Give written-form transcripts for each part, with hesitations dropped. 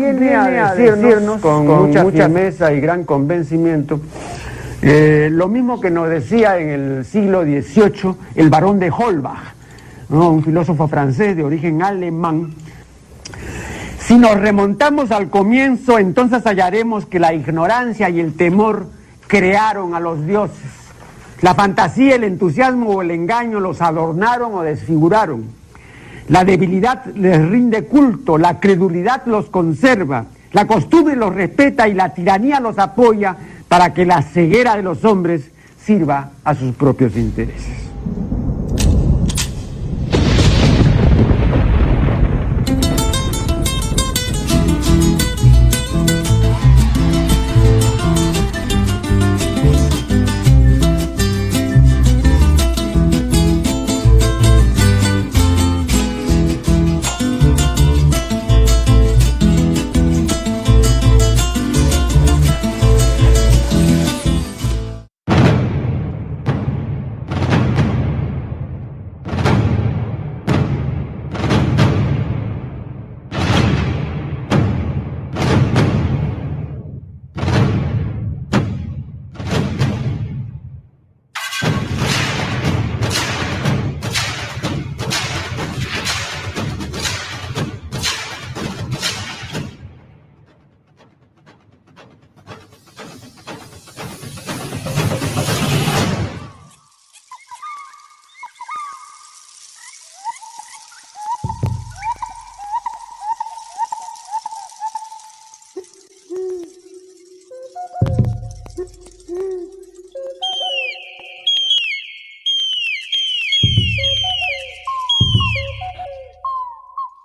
viene a decirnos con mucha firmeza y gran convencimiento lo mismo que nos decía en el siglo XVIII el barón de Holbach, ¿no? Un filósofo francés de origen alemán. Si nos remontamos al comienzo, entonces hallaremos que la ignorancia y el temor crearon a los dioses. La fantasía, el entusiasmo o el engaño los adornaron o desfiguraron. La debilidad les rinde culto, la credulidad los conserva, la costumbre los respeta y la tiranía los apoya para que la ceguera de los hombres sirva a sus propios intereses.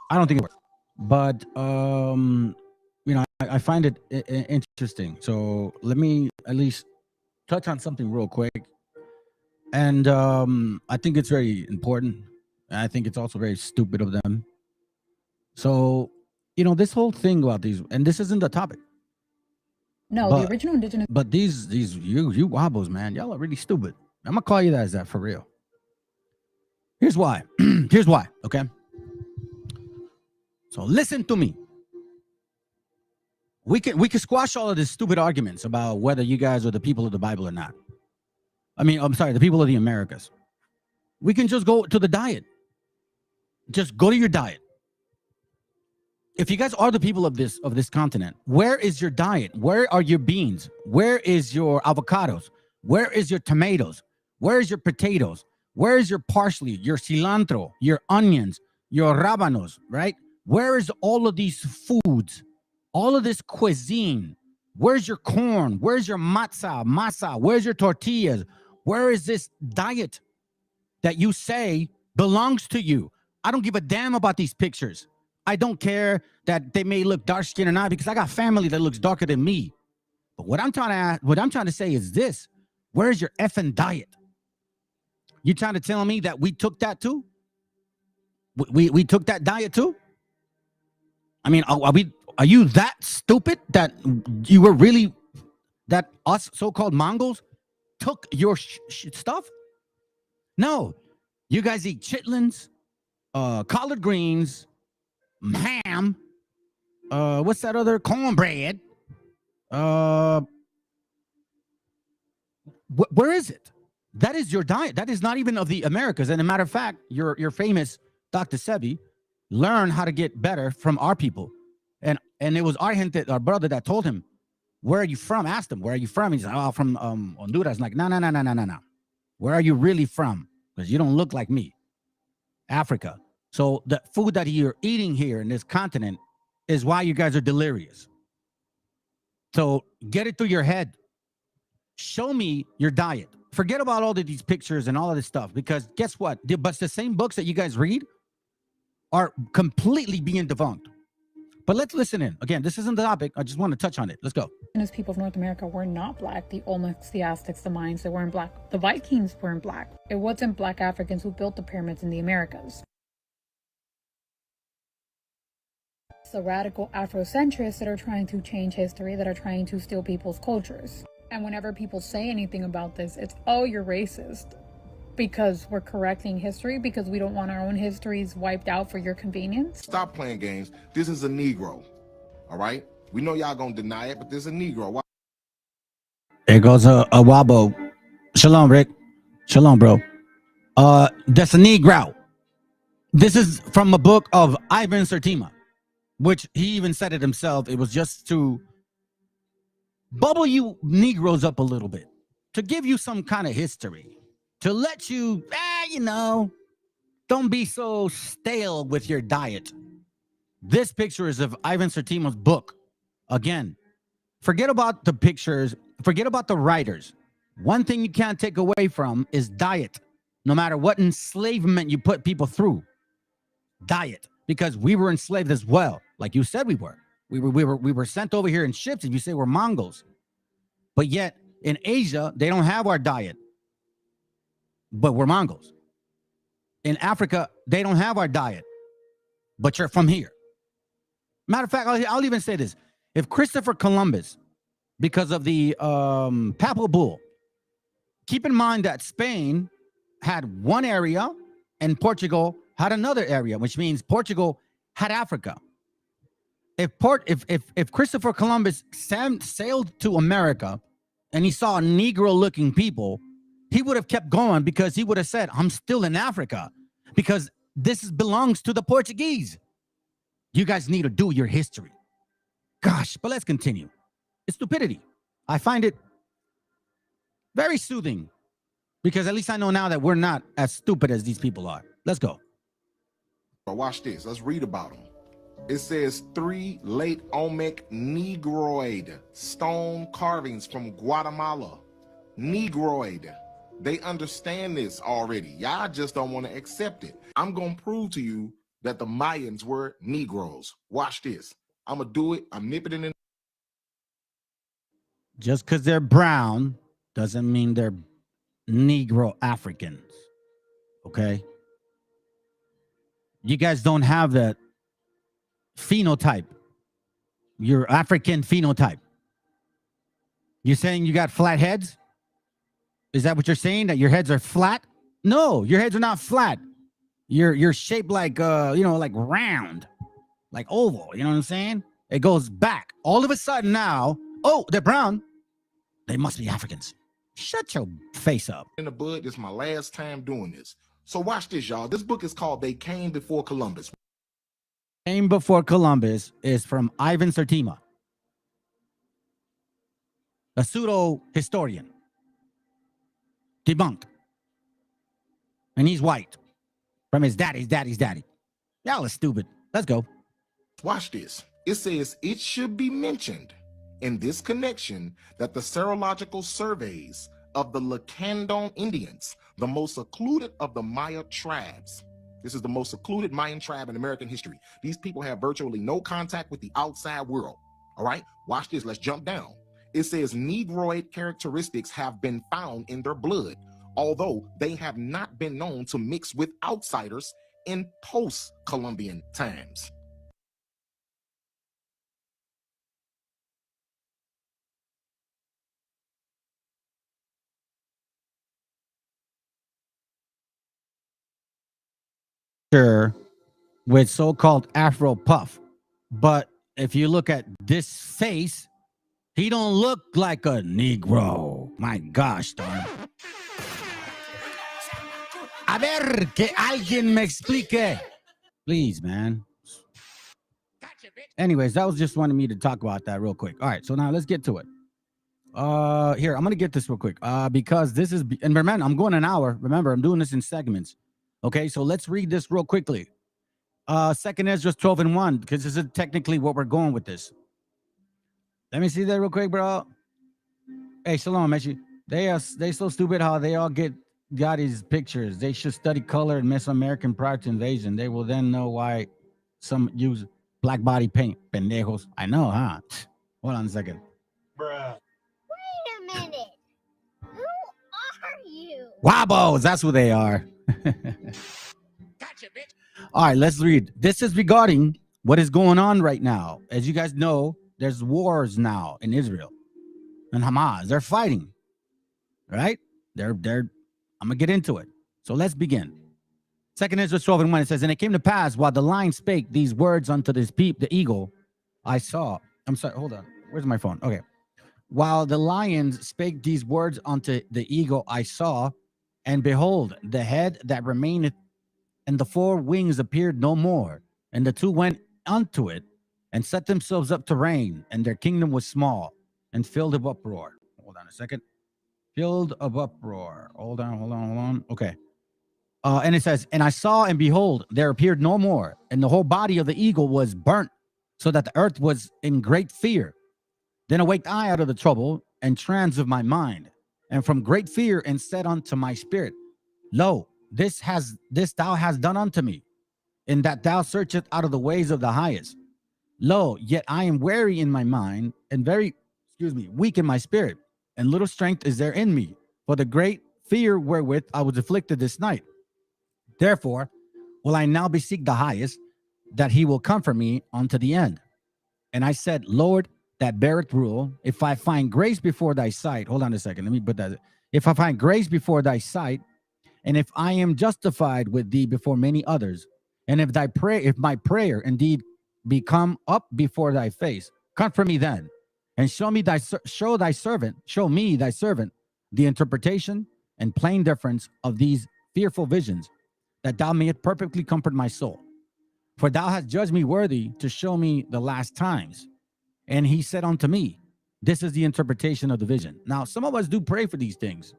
I don't think it works, but I find it interesting. So let me at least touch on something real quick, and I think it's very important. And I think it's also very stupid of them. So this whole thing about these, and this isn't the topic. No, the original Indigenous. But these you wobbles, man, y'all are really stupid. I'm gonna call you that as that for real. Here's why. Here's why. Okay. So listen to me. We can squash all of these stupid arguments about whether you guys are the people of the Bible or not. I mean, I'm sorry, the people of the Americas. We can just go to the diet. Just go to your diet. If you guys are the people of this continent, where is your diet? Where are your beans? Where is your avocados? Where is your tomatoes? Where is your potatoes? Where is your parsley, your cilantro, your onions, your rábanos, right? Where is all of these foods, all of this cuisine? Where's your corn? Where's your masa? Where's your tortillas? Where is this diet that you say belongs to you? I don't give a damn about these pictures. I don't care that they may look dark skinned or not, because I got family that looks darker than me. But what I'm trying to say is this: where's your effing diet? You trying to tell me that we took that too? We took that diet too? I mean, are you that stupid that you were really, that us so-called Mongols took your stuff? No, you guys eat chitlins, collard greens, ham, what's that other, cornbread? Where is it? That is your diet. That is not even of the Americas. And a matter of fact, your famous Dr. Sebi learned how to get better from our people. And it was our brother that told him, where are you from? Asked him, where are you from? He's like, oh, from Honduras. Like, no. Where are you really from? Because you don't look like me. Africa. So the food that you're eating here in this continent is why you guys are delirious. So get it through your head. Show me your diet. Forget about all of these pictures and all of this stuff, because guess what? But the same books that you guys read are completely being debunked. But let's listen in. Again, this isn't the topic. I just want to touch on it. Let's go. Indigenous people of North America were not black. The Olmecs, the Aztecs, the Mayans, they weren't black. The Vikings weren't black. It wasn't black Africans who built the pyramids in the Americas. It's the radical Afrocentrists that are trying to change history, that are trying to steal people's cultures. And whenever people say anything about this, it's, oh, you're racist. Because we're correcting history, because we don't want our own histories wiped out for your convenience. Stop playing games. This is a Negro. All right? We know y'all gonna deny it, but there's a Negro. There goes a wobble. Shalom, Rick. Shalom, bro. That's a Negro. This is from a book of Ivan Sertima, which he even said it himself. It was just to bubble you Negroes up a little bit, to give you some kind of history, to let you, don't be so stale with your diet. This picture is of Ivan Sertima's book. Again, forget about the pictures, forget about the writers. One thing you can't take away from is diet. No matter what enslavement you put people through, diet, because we were enslaved as well. Like you said, we were. We were sent over here in ships, and you say we're Mongols. But yet in Asia, they don't have our diet, but we're Mongols. In Africa, they don't have our diet, but you're from here. Matter of fact, I'll even say this. If Christopher Columbus, because of the papal bull, keep in mind that Spain had one area and Portugal had another area, which means Portugal had Africa. If Christopher Columbus sailed to America and he saw Negro-looking people, he would have kept going, because he would have said, I'm still in Africa, because this belongs to the Portuguese. You guys need to do your history. Gosh, but let's continue. It's stupidity. I find it very soothing, because at least I know now that we're not as stupid as these people are. Let's go. Watch this. Let's read about them. It says 3 late Olmec Negroid stone carvings from Guatemala. Negroid. They understand this already. Y'all just don't want to accept it. I'm going to prove to you that the Mayans were Negroes. Watch this. I'm going to do it. I'm nipping it in. Just because they're brown doesn't mean they're Negro Africans. Okay? You guys don't have that phenotype. Your African phenotype. You're saying you got flat heads? Is that what you're saying? That your heads are flat? No, your heads are not flat. You're shaped like like round, like oval. You know what I'm saying? It goes back. All of a sudden now, oh, they're brown. They must be Africans. Shut your face up. In the bud, this is my last time doing this. So watch this, y'all. This book is called They Came Before Columbus. Came Before Columbus is from Ivan Sertima, a pseudo historian. Debunked. And he's white. From his daddy's daddy. Y'all are stupid. Let's go. Watch this. It says it should be mentioned in this connection that the serological surveys of the Lacandon Indians, the most secluded of the Maya tribes. This is the most secluded Mayan tribe in American history. These people have virtually no contact with the outside world. All right, watch this. Let's jump down. It says Negroid characteristics have been found in their blood, although they have not been known to mix with outsiders in post-Columbian times. With so-called Afro puff, but if you look at this face, he don't look like a Negro. My gosh, darn. A ver, que alguien me explique. Please, man. Anyways, that was just wanting me to talk about that real quick. All right, so now let's get to it. Here, I'm gonna get this real quick. Because this is, and remember, I'm going an hour. Remember, I'm doing this in segments. Okay, so let's read this real quickly. 2nd Ezra 12:1, because this is technically what we're going with this. Let me see that real quick, bro. Hey, shalom, Meshi. They so stupid how they all got these pictures. They should study color and Mesoamerican prior to invasion. They will then know why some use black body paint. Pendejos. I know, huh? Hold on a second. Bruh. Wait a minute. Who are you? Wabos, that's who they are. Gotcha, bitch. All right, let's read. This is regarding what is going on right now. As you guys know, there's wars now in Israel and Hamas. They're fighting, right? I'm gonna get into it. So let's begin. 2nd Ezra 12:1, it says, and it came to pass while the lion spake these words unto this the eagle, I saw I'm sorry, hold on. Where's my phone? Okay. While the lions spake these words unto the eagle, I saw, and behold, the head that remaineth, and the four wings appeared no more, and the two went unto it, and set themselves up to reign, and their kingdom was small, and filled of uproar. Hold on a second. Filled of uproar. Hold on. Okay. And it says, and I saw, and behold, there appeared no more, and the whole body of the eagle was burnt, so that the earth was in great fear. Then awaked I out of the trouble and trance of my mind, and from great fear, and said unto my spirit, Lo, this thou hast done unto me, in that thou searchest out of the ways of the highest. Lo, yet I am weary in my mind, and very, weak in my spirit, and little strength is there in me, for the great fear wherewith I was afflicted this night. Therefore will I now beseech the highest, that he will comfort me unto the end. And I said, Lord, that beareth rule, if I find grace before thy sight. Hold on a second. Let me put that. If I find grace before thy sight, and if I am justified with thee before many others, and if my prayer indeed be come up before thy face, comfort me then, and show me thy servant the interpretation and plain difference of these fearful visions, that thou mayest perfectly comfort my soul. For thou hast judged me worthy to show me the last times. And he said unto me, this is the interpretation of the vision. Now, some of us do pray for these things,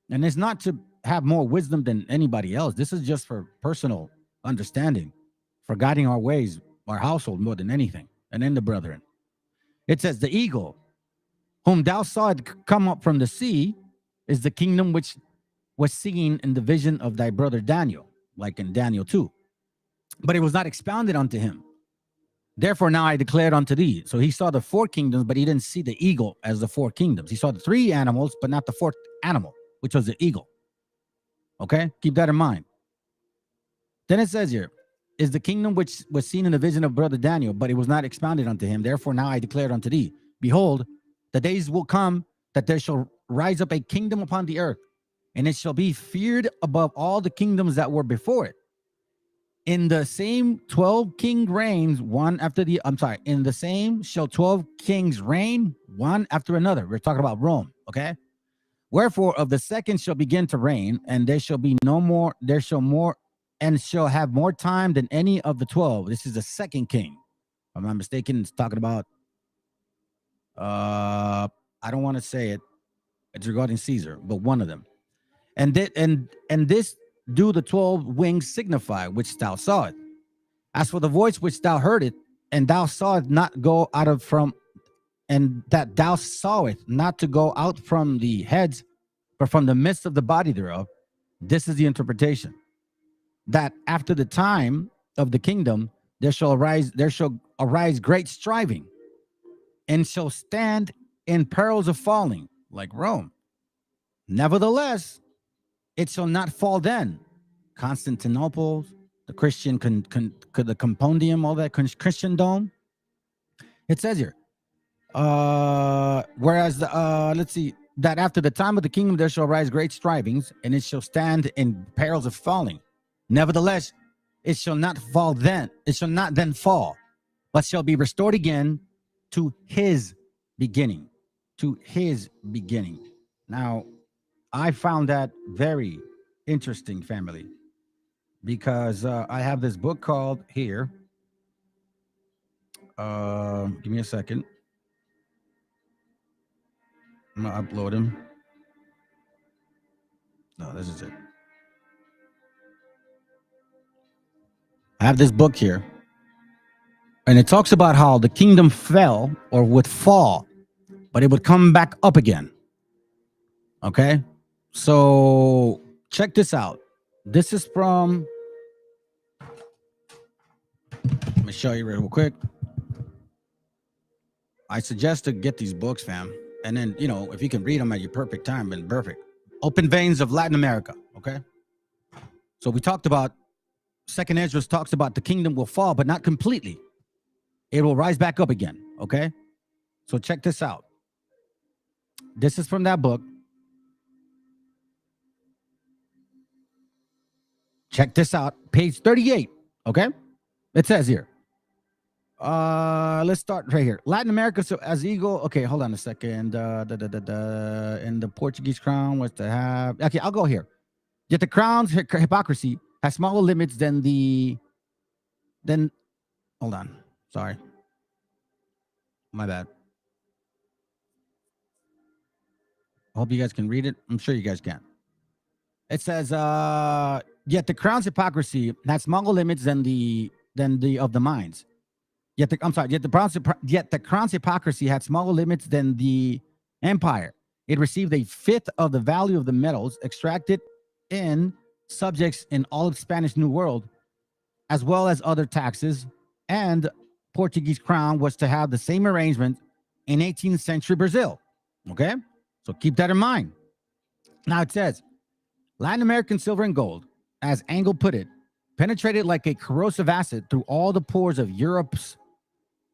and it's not to have more wisdom than anybody else. This is just for personal understanding, for guiding our ways, our household more than anything, and in the brethren. It says, the eagle, whom thou sawest come up from the sea, is the kingdom which was seen in the vision of thy brother Daniel, like in Daniel 2. But it was not expounded unto him. Therefore now I declared unto thee. So he saw the four kingdoms, but he didn't see the eagle as the four kingdoms. He saw the three animals, but not the fourth animal, which was the eagle. Okay? Keep that in mind. Then it says here, is the kingdom which was seen in the vision of brother Daniel, but it was not expounded unto him. Therefore now I declared unto thee, behold, the days will come that there shall rise up a kingdom upon the earth, and it shall be feared above all the kingdoms that were before it. In the same 12 king reigns one after the, in the same shall 12 kings reign one after another. We're talking about Rome, okay? Wherefore of the second shall begin to reign, and there shall be no more, there shall more, and shall have more time than any of the 12. This is the second king. If I'm not mistaken, it's talking about, I don't want to say it. It's regarding Caesar, but one of them. And this do the 12 wings signify, which thou sawest. As for the voice which thou heardest, and thou sawest not go out of from, and that thou sawest not to go out from the heads, but from the midst of the body thereof, this is the interpretation. That after the time of the kingdom, there shall arise great striving, and shall stand in perils of falling, like Rome. Nevertheless, it shall not fall then. Constantinople, the Christian, the compendium, all that Christendom. It says here, whereas let's see, that after the time of the kingdom there shall arise great strivings, and it shall stand in perils of falling. Nevertheless, it shall not fall then. It shall not then fall, but shall be restored again to his beginning. To his beginning. Now, I found that very interesting, family, because I have this book called here. Give me a second. I'm gonna upload him. No, this is it. I have this book here, and it talks about how the kingdom fell or would fall, but it would come back up again. Okay, so check this out. This is from, let me show you real quick. I suggest to get these books, fam. And then, you know, if you can read them at your perfect time, then perfect. Open Veins of Latin America, okay? So we talked about, Second Ezra talks about the kingdom will fall, but not completely. It will rise back up again, okay? So check this out. This is from that book. Check this out, page 38, okay? It says here, Let's start right here. Latin America. So as eagle. Okay, hold on a second. In the Portuguese crown was to have. Okay, I'll go here. Yet the crown's hypocrisy has smaller limits than the. Then, hold on. Sorry. My bad. I hope you guys can read it. I'm sure you guys can. It says, yet the crown's hypocrisy has smaller limits than the of the minds. Yet the crown's hypocrisy had smaller limits than the empire. It received a fifth of the value of the metals extracted in subjects in all of Spanish New World, as well as other taxes, and Portuguese crown was to have the same arrangement in 18th century Brazil. Okay? So keep that in mind. Now it says, Latin American silver and gold, as Engel put it, penetrated like a corrosive acid through all the pores of Europe's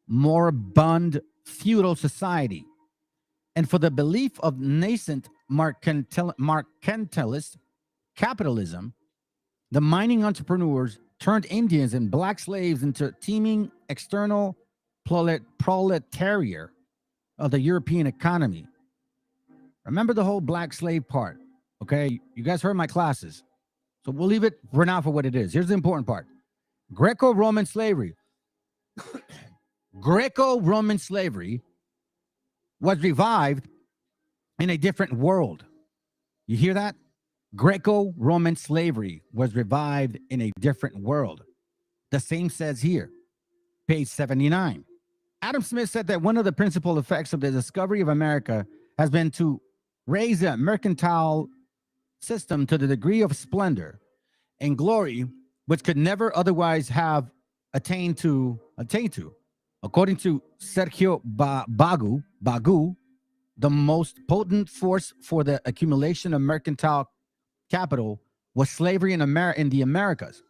moribund feudal society. And for the belief of nascent mercantilist capitalism, the mining entrepreneurs turned Indians and black slaves into teeming external proletariat of the European economy. Remember the whole black slave part, okay? You guys heard my classes. So we'll leave it for now for what it is. Here's the important part. Greco-Roman slavery. Greco-Roman slavery was revived in a different world. You hear that? Greco-Roman slavery was revived in a different world. The same says here, page 79. Adam Smith said that one of the principal effects of the discovery of America has been to raise a mercantile system to the degree of splendor and glory which could never otherwise have attained to. According to Sergio Bagu, the most potent force for the accumulation of mercantile capital was slavery in the Americas.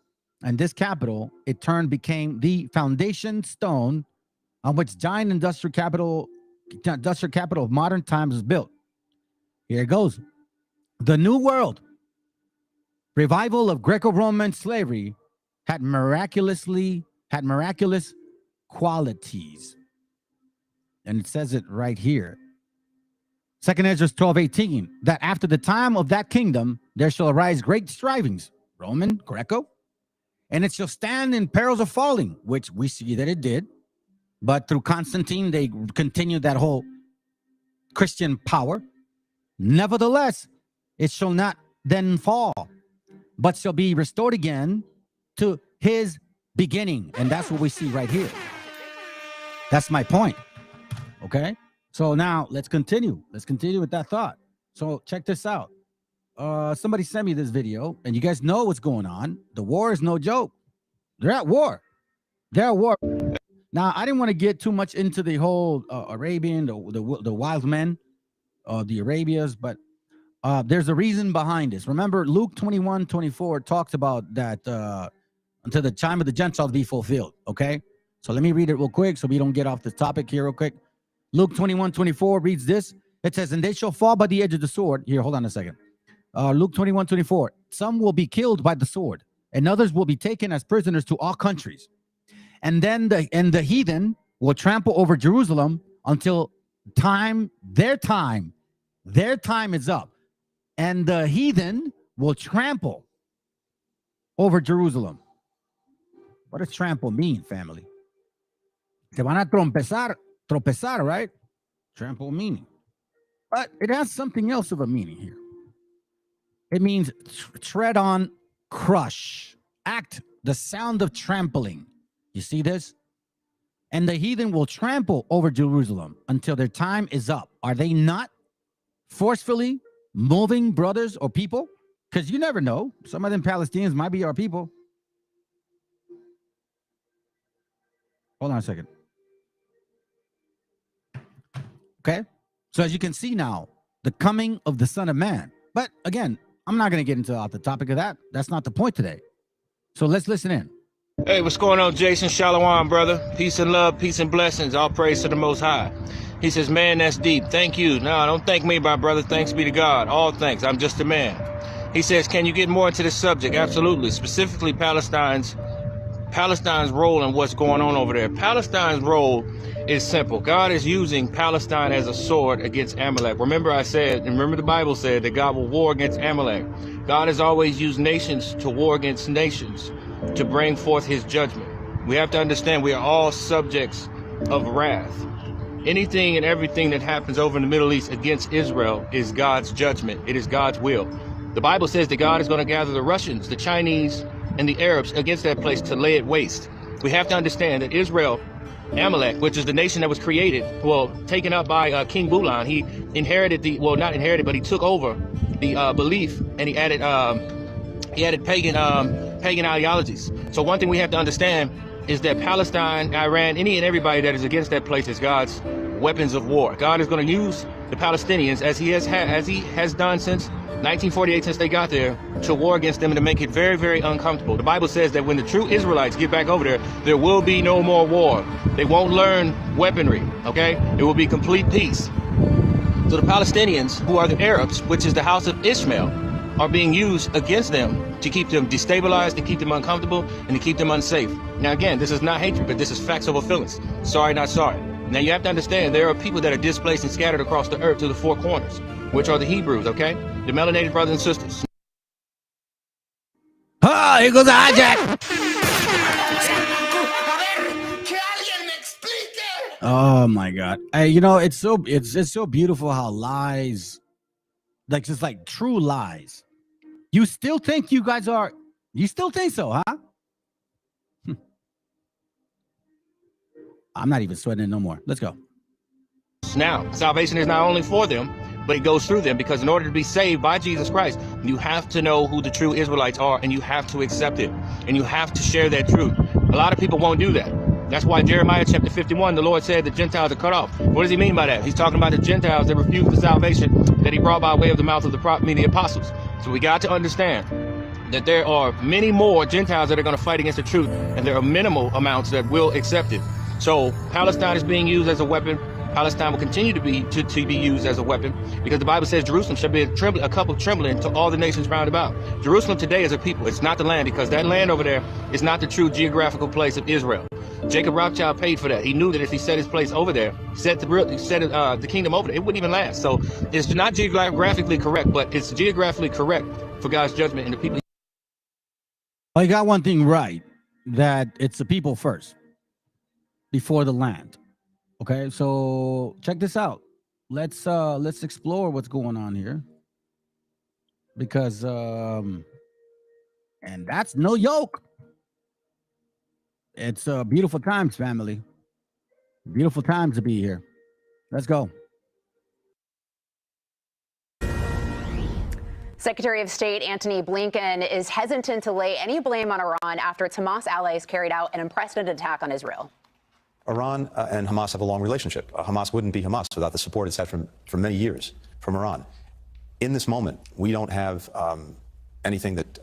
And this capital, in turn, became the foundation stone on which giant industrial capital of modern times was built. Here it goes. The New World revival of Greco-Roman slavery had miraculous qualities. And it says it right here. 2nd Ezra 12:18, that after the time of that kingdom, there shall arise great strivings, Roman, Greco, and it shall stand in perils of falling, which we see that it did. But through Constantine, they continued that whole Christian power. Nevertheless, it shall not then fall, but shall be restored again to his beginning. And that's what we see right here. That's my point. Okay? So now let's continue. Let's continue with that thought. So check this out. Somebody sent me this video, and you guys know what's going on. The war is no joke. They're at war. They're at war. Now, I didn't want to get too much into the whole Arabian, the wild men, the Arabias, but there's a reason behind this. Remember, Luke 21:24 talks about that until the time of the Gentiles be fulfilled. Okay? So let me read it real quick so we don't get off the topic here real quick. Luke 21:24 reads this. It says, and they shall fall by the edge of the sword. Here, hold on a second. Luke 21:24. Some will be killed by the sword, and others will be taken as prisoners to all countries. And then the heathen will trample over Jerusalem until their time is up. And the heathen will trample over Jerusalem. What does trample mean, family? Se van a tropezar, right? Trample meaning. But it has something else of a meaning here. It means tread on, crush, act, the sound of trampling. You see this? And the heathen will trample over Jerusalem until their time is up. Are they not forcefully moving brothers or people? Because you never know. Some of them Palestinians might be our people. Hold on a second. Okay? So as you can see now, the coming of the Son of Man. But again, I'm not going to get into the topic of that. That's not the point today. So let's listen in. Hey, what's going on, Jason? Shalom, brother. Peace and love, peace and blessings. All praise to the Most High. He says, man, that's deep. Thank you. No, don't thank me, my brother. Thanks be to God. All thanks. I'm just a man. He says, can you get more into this subject? Absolutely. Specifically, Palestine's Palestine's role and what's going on over there. Palestine's role is simple. God is using Palestine as a sword against Amalek. Remember I said, and remember the Bible said that God will war against Amalek. God has always used nations to war against nations to bring forth his judgment. We have to understand we are all subjects of wrath. Anything and everything that happens over in the Middle East against Israel is God's judgment. It is God's will. The Bible says that God is going to gather the Russians, the Chinese, and the Arabs against that place to lay it waste. We have to understand that Israel, Amalek, which is the nation that was created, well, taken up by King Bulan, he inherited the, well, not inherited, but he took over the belief, and he added pagan ideologies. So one thing we have to understand is that Palestine, Iran, any and everybody that is against that place is God's weapons of war. God is going to use the Palestinians as he has done since 1948, since they got there, to war against them and to make it very, very uncomfortable. The Bible says that when the true Israelites get back over there, there will be no more war. They won't learn weaponry, okay? It will be complete peace. So the Palestinians, who are the Arabs, which is the house of Ishmael, are being used against them to keep them destabilized, to keep them uncomfortable, and to keep them unsafe. Now again, this is not hatred, but this is facts over feelings. Sorry, not sorry. Now you have to understand there are people that are displaced and scattered across the earth to the four corners, which are the Hebrews, okay? The melanated brothers and sisters. Ah, here goes the hijack. Oh my God! You know, it's so beautiful how lies, like just like true lies. You still think you guys are? You still think so, huh? I'm not even sweating it no more. Let's go. Now, salvation is not only for them, but it goes through them, because in order to be saved by Jesus Christ, you have to know who the true Israelites are, and you have to accept it, and you have to share that truth. A lot of people won't do that. That's why Jeremiah chapter 51, the Lord said the Gentiles are cut off. What does he mean by that? He's talking about the Gentiles that refuse the salvation that he brought by way of the mouth of the apostles. So we got to understand that there are many more Gentiles that are going to fight against the truth, and there are minimal amounts that will accept it. So Palestine is being used as a weapon. Palestine will continue to be used as a weapon, because the Bible says Jerusalem shall be a cup of trembling to all the nations round about. Jerusalem today is a people. It's not the land, because that land over there is not the true geographical place of Israel. Jacob Rothschild paid for that. He knew that if he set his place over there, set the kingdom over there, it wouldn't even last. So it's not geographically correct, but it's geographically correct for God's judgment and the people. Well, you got one thing right, that it's the people first before the land. Okay, so check this out. Let's explore what's going on here, because and that's no yoke. It's beautiful times, family. Beautiful times to be here. Let's go. Secretary of State Antony Blinken is hesitant to lay any blame on Iran after its Hamas allies carried out an unprecedented attack on Israel. Iran and Hamas have a long relationship. Hamas wouldn't be Hamas without the support it's had for many years from Iran. In this moment, we don't have anything that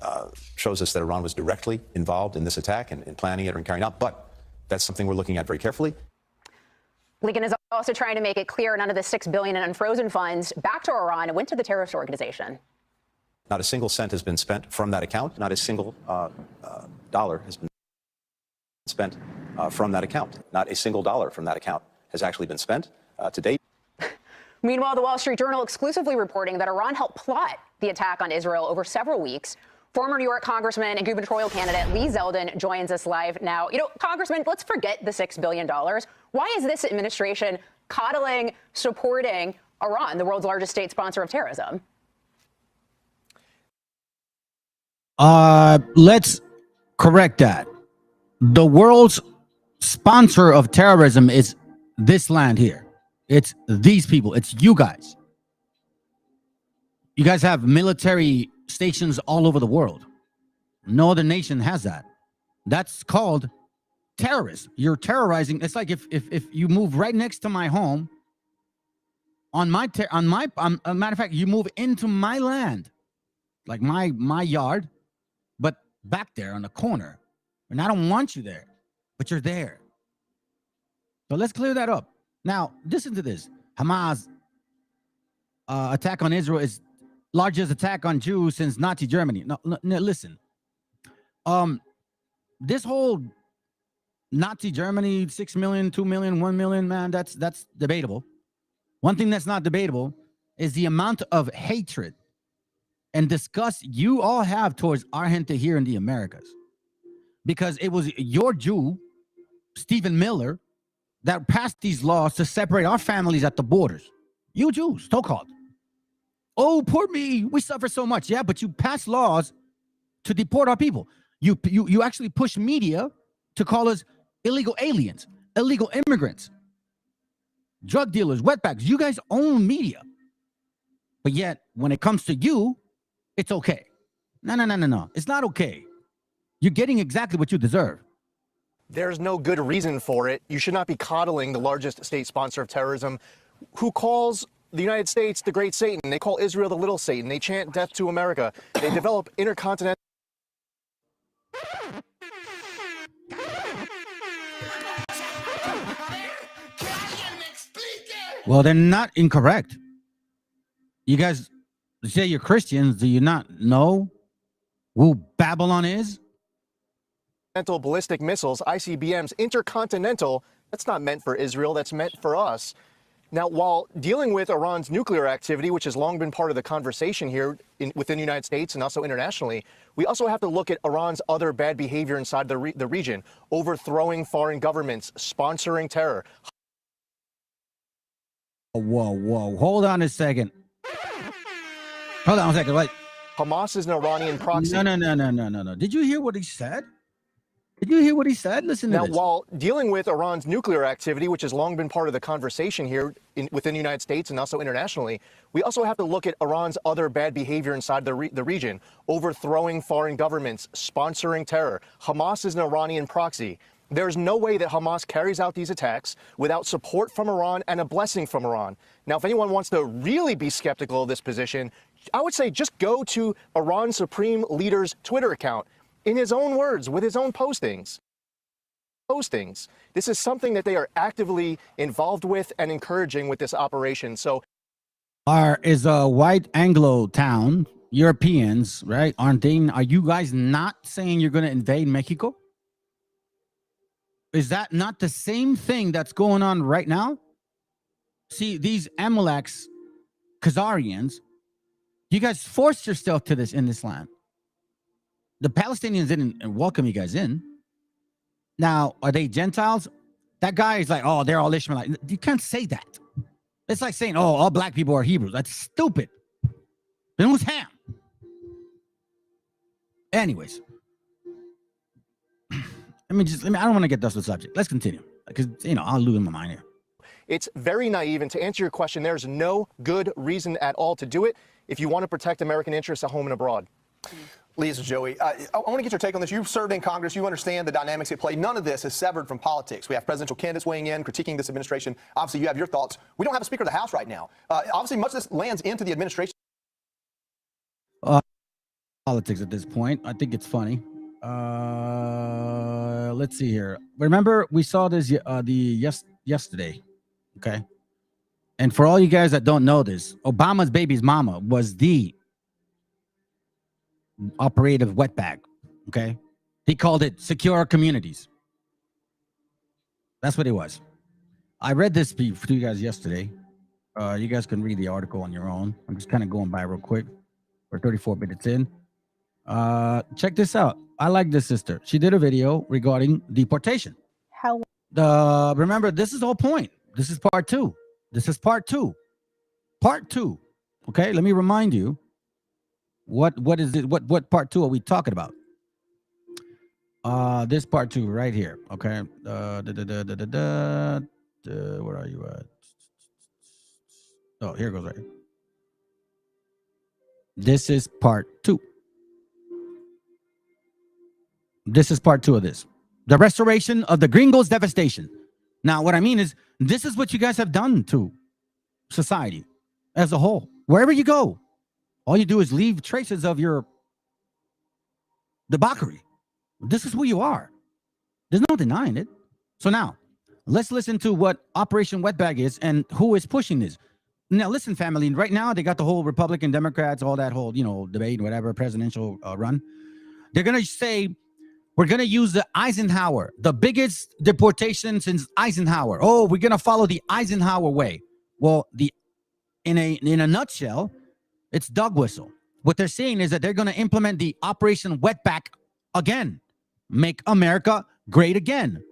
shows us that Iran was directly involved in this attack and in planning it or in carrying out, but that's something we're looking at very carefully. Blinken is also trying to make it clear none of the $6 billion in unfrozen funds back to Iran went to the terrorist organization. Not a single cent has been spent from that account. Not a single dollar has been spent from that account. Not a single dollar from that account has actually been spent to date. Meanwhile, the Wall Street Journal exclusively reporting that Iran helped plot the attack on Israel over several weeks. Former New York Congressman and gubernatorial candidate Lee Zeldin joins us live now. You know, Congressman, let's forget the $6 billion. Why is this administration coddling, supporting Iran, the world's largest state sponsor of terrorism? Let's correct that. The world's sponsor of terrorism is this land here. It's these people. It's you guys. You guys have military stations all over the world. No other nation has that. That's called terrorists. You're terrorizing. It's like if you move right next to my home, a matter of fact, you move into my land, like my yard, but back there on the corner, and I don't want you there, but you're there. So let's clear that up. Now, listen to this. Hamas attack on Israel is largest attack on Jews since Nazi Germany. No, listen. This whole Nazi Germany, 6 million, 2 million, 1 million, man, that's debatable. One thing that's not debatable is the amount of hatred and disgust you all have towards our gente here in the Americas. Because it was your Jew, Stephen Miller, that passed these laws to separate our families at the borders. You Jews, so-called. Oh, poor me, we suffer so much. Yeah, but you passed laws to deport our people. You actually push media to call us illegal aliens, illegal immigrants, drug dealers, wetbacks. You guys own media. But yet, when it comes to you, it's okay. No. It's not okay. You're getting exactly what you deserve. There's no good reason for it. You should not be coddling the largest state sponsor of terrorism, who calls the United States the Great Satan. They call Israel the Little Satan. They chant death to America. They develop intercontinental. Well, they're not incorrect. You guys say you're Christians. Do you not know who Babylon is? Ballistic missiles, ICBMs, intercontinental. That's not meant for Israel. That's meant for us. Now, while dealing with Iran's nuclear activity, which has long been part of the conversation here within the United States and also internationally, we also have to look at Iran's other bad behavior inside the region, overthrowing foreign governments, sponsoring terror. Whoa. Hold on a second. Hold on a second. Wait. Hamas is an Iranian proxy. No. Did you hear what he said? Did you hear what he said? Listen to this. Now, while dealing with Iran's nuclear activity, which has long been part of the conversation here within the United States and also internationally, we also have to look at Iran's other bad behavior inside the region, overthrowing foreign governments, sponsoring terror. Hamas is an Iranian proxy. There's no way that Hamas carries out these attacks without support from Iran and a blessing from Iran. Now, if anyone wants to really be skeptical of this position, I would say just go to Iran's Supreme Leader's Twitter account. In his own words, with his own postings. This is something that they are actively involved with and encouraging with this operation. So, is a white Anglo town, Europeans, right? Are you guys not saying you're going to invade Mexico? Is that not the same thing that's going on right now? See, these Amaleks, Khazarians, you guys forced yourself to this in this land. The Palestinians didn't welcome you guys in. Now, are they Gentiles? That guy is like, oh, they're all Ishmaelites. You can't say that. It's like saying, oh, all black people are Hebrews. That's stupid. Then who's Ham? Anyways. I don't want to get dust with the subject. Let's continue. Because, I'll lose my mind here. It's very naive. And to answer your question, there's no good reason at all to do it if you want to protect American interests at home and abroad. Lisa, Joey, I want to get your take on this. You've served in Congress. You understand the dynamics at play. None of this is severed from politics. We have presidential candidates weighing in, critiquing this administration. Obviously, you have your thoughts. We don't have a Speaker of the House right now. Obviously, much of this lands into the administration. Politics at this point. I think it's funny. Let's see here. Remember, we saw this yesterday. Okay. And for all you guys that don't know this, Obama's baby's mama was the operative wetbag. Okay. He called it secure communities. That's what it was. I read this to you guys yesterday. You guys can read the article on your own. I'm just kind of going by real quick. We're 34 minutes in. Check this out. I like this sister. She did a video regarding deportation. Remember, this is the whole point. This is part two. Part two. Okay, let me remind you. What is it? What part two are we talking about? This part two right here. Okay. Where are you at? Oh, here it goes right here. This is part two. This is part two of this. The restoration of the gringos' devastation. Now, what I mean is, this is what you guys have done to society as a whole. Wherever you go, all you do is leave traces of your debauchery. This is who you are. There's no denying it. So now, let's listen to what Operation Wetbag is and who is pushing this. Now, listen, family. Right now, they got the whole Republican, Democrats, all that whole, debate, whatever, presidential run. They're going to say, We're going to use the Eisenhower, the biggest deportation since Eisenhower. Oh, we're going to follow the Eisenhower way. Well, in a nutshell, it's dog whistle. What they're saying is that they're going to implement the Operation Wetback again. Make America great again.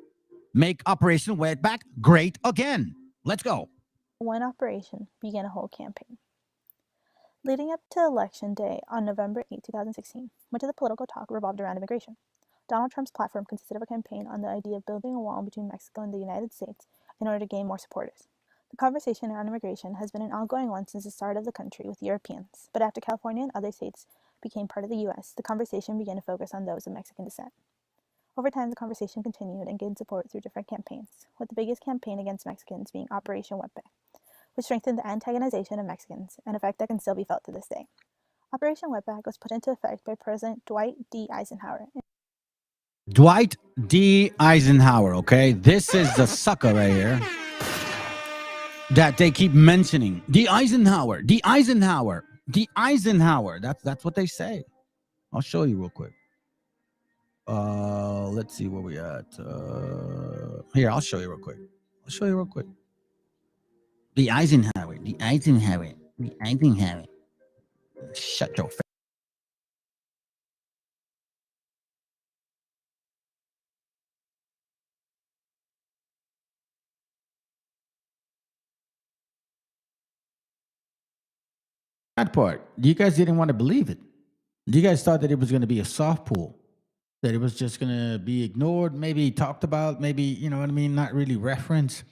Make Operation Wetback great again. Let's go. One operation began a whole campaign. Leading up to Election Day on November 8, 2016, much of the political talk revolved around immigration. Donald Trump's platform consisted of a campaign on the idea of building a wall between Mexico and the United States in order to gain more supporters. The conversation around immigration has been an ongoing one since the start of the country with Europeans, but after California and other states became part of the U.S., the conversation began to focus on those of Mexican descent. Over time, the conversation continued and gained support through different campaigns, with the biggest campaign against Mexicans being Operation Wetback, which strengthened the antagonization of Mexicans, an effect that can still be felt to this day. Operation Wetback was put into effect by President Dwight D. Eisenhower. Dwight D. Eisenhower, okay? This is the sucker right here that they keep mentioning. The Eisenhower. That's what they say. I'll show you real quick. Let's see where we at. Here, I'll show you real quick. The Eisenhower. Shut your face. That part, you guys didn't want to believe it. You guys thought that it was going to be a soft pool, that it was just going to be ignored, maybe talked about, maybe, you know what I mean, not really referenced.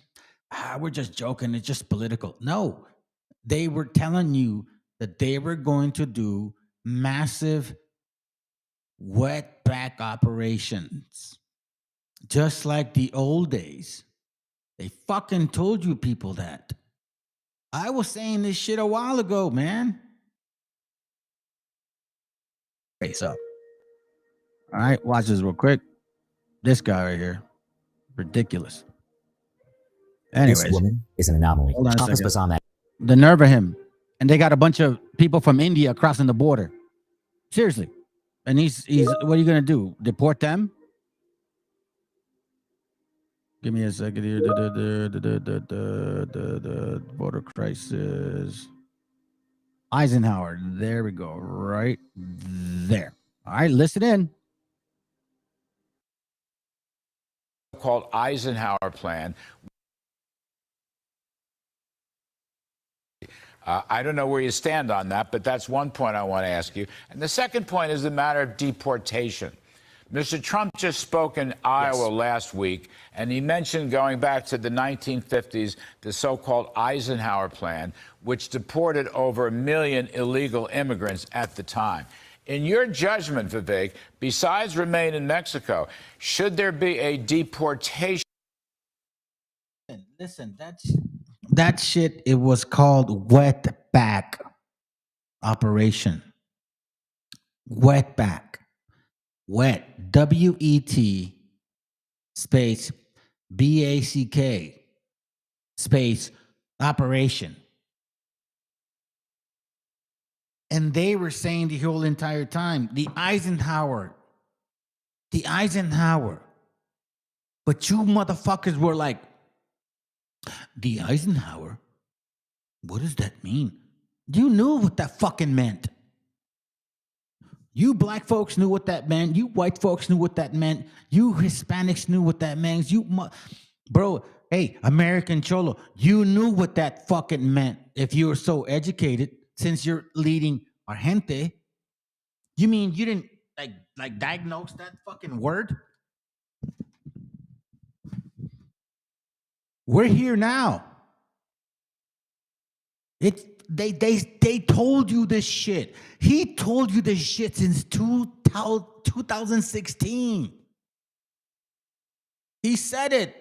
We're just joking, it's just political. No, they were telling you that they were going to do massive wetback operations, just like the old days. They fucking told you people that. I was saying this shit a while ago, man. Face up. All right, watch this real quick. This guy right here, ridiculous. Anyways, this woman is an anomaly. Hold on a Trump has second. put on that. The nerve of him. And they got a bunch of people from India crossing the border. Seriously. And he's what are you going to do? Deport them? Give me a second here. The border crisis. Eisenhower. There we go. Right there. All right, listen in. Called Eisenhower Plan. I don't know where you stand on that, but that's one point I want to ask you. And the second point is the matter of deportation. Mr. Trump just spoke in Iowa last week, and he mentioned going back to the 1950s, the so-called Eisenhower Plan, which deported over 1 million illegal immigrants at the time. In your judgment, Vivek, besides remain in Mexico, should there be a deportation? Listen, that shit, it was called wetback operation. Wetback. Wet, W-E-T, space, B-A-C-K, space, operation. And they were saying the whole entire time, the Eisenhower. But you motherfuckers were like, the Eisenhower? What does that mean? You knew what that fucking meant. You black folks knew what that meant. You white folks knew what that meant. You Hispanics knew what that meant. Bro, hey, American Cholo, you knew what that fucking meant if you were so educated since you're leading our gente. You mean you didn't like diagnose that fucking word? We're here now. They told you this shit. He told you this shit since 2016. He said it.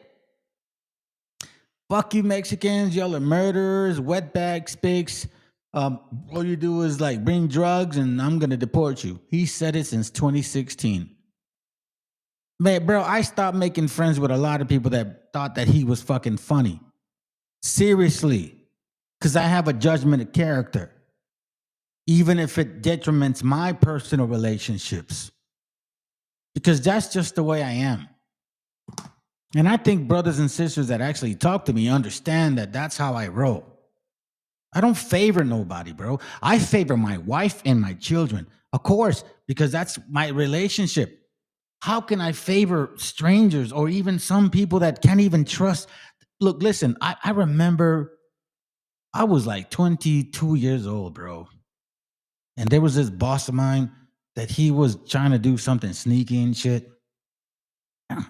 Fuck you Mexicans, y'all are murderers, wetback spics. All you do is like bring drugs and I'm gonna deport you. He said it since 2016. Man, bro, I stopped making friends with a lot of people that thought that he was fucking funny. Seriously. Because I have a judgment of character, even if it detriments my personal relationships. because that's just the way I am. And I think brothers and sisters that actually talk to me understand that that's how I roll. I don't favor nobody, bro. I favor my wife and my children, of course, because that's my relationship. How can I favor strangers or even some people that can't even trust? Look, listen, I remember I was like 22 years old, bro. And there was this boss of mine that he was trying to do something sneaky and shit.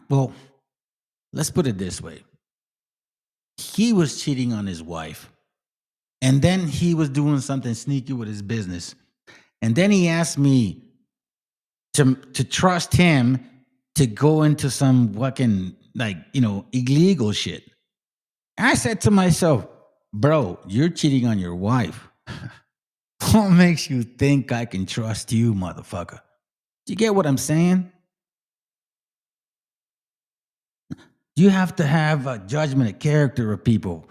Well, let's put it this way. He was cheating on his wife. And then he was doing something sneaky with his business. And then he asked me to trust him to go into some fucking, like, illegal shit. And I said to myself, bro, you're cheating on your wife. What makes you think I can trust you, motherfucker? Do you get what I'm saying? You have to have a judgment of character of people,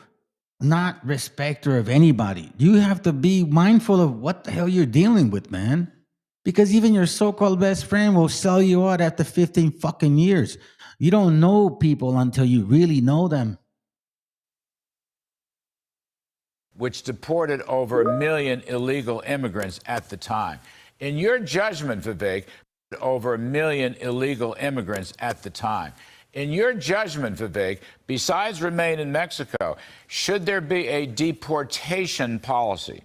not respecter of anybody. You have to be mindful of what the hell you're dealing with, man. Because even your so-called best friend will sell you out after 15 fucking years. You don't know people until you really know them. Which deported over 1 million illegal immigrants at the time. In your judgment, Vivek, over 1 million illegal immigrants at the time. In your judgment, Vivek, besides remain in Mexico, should there be a deportation policy?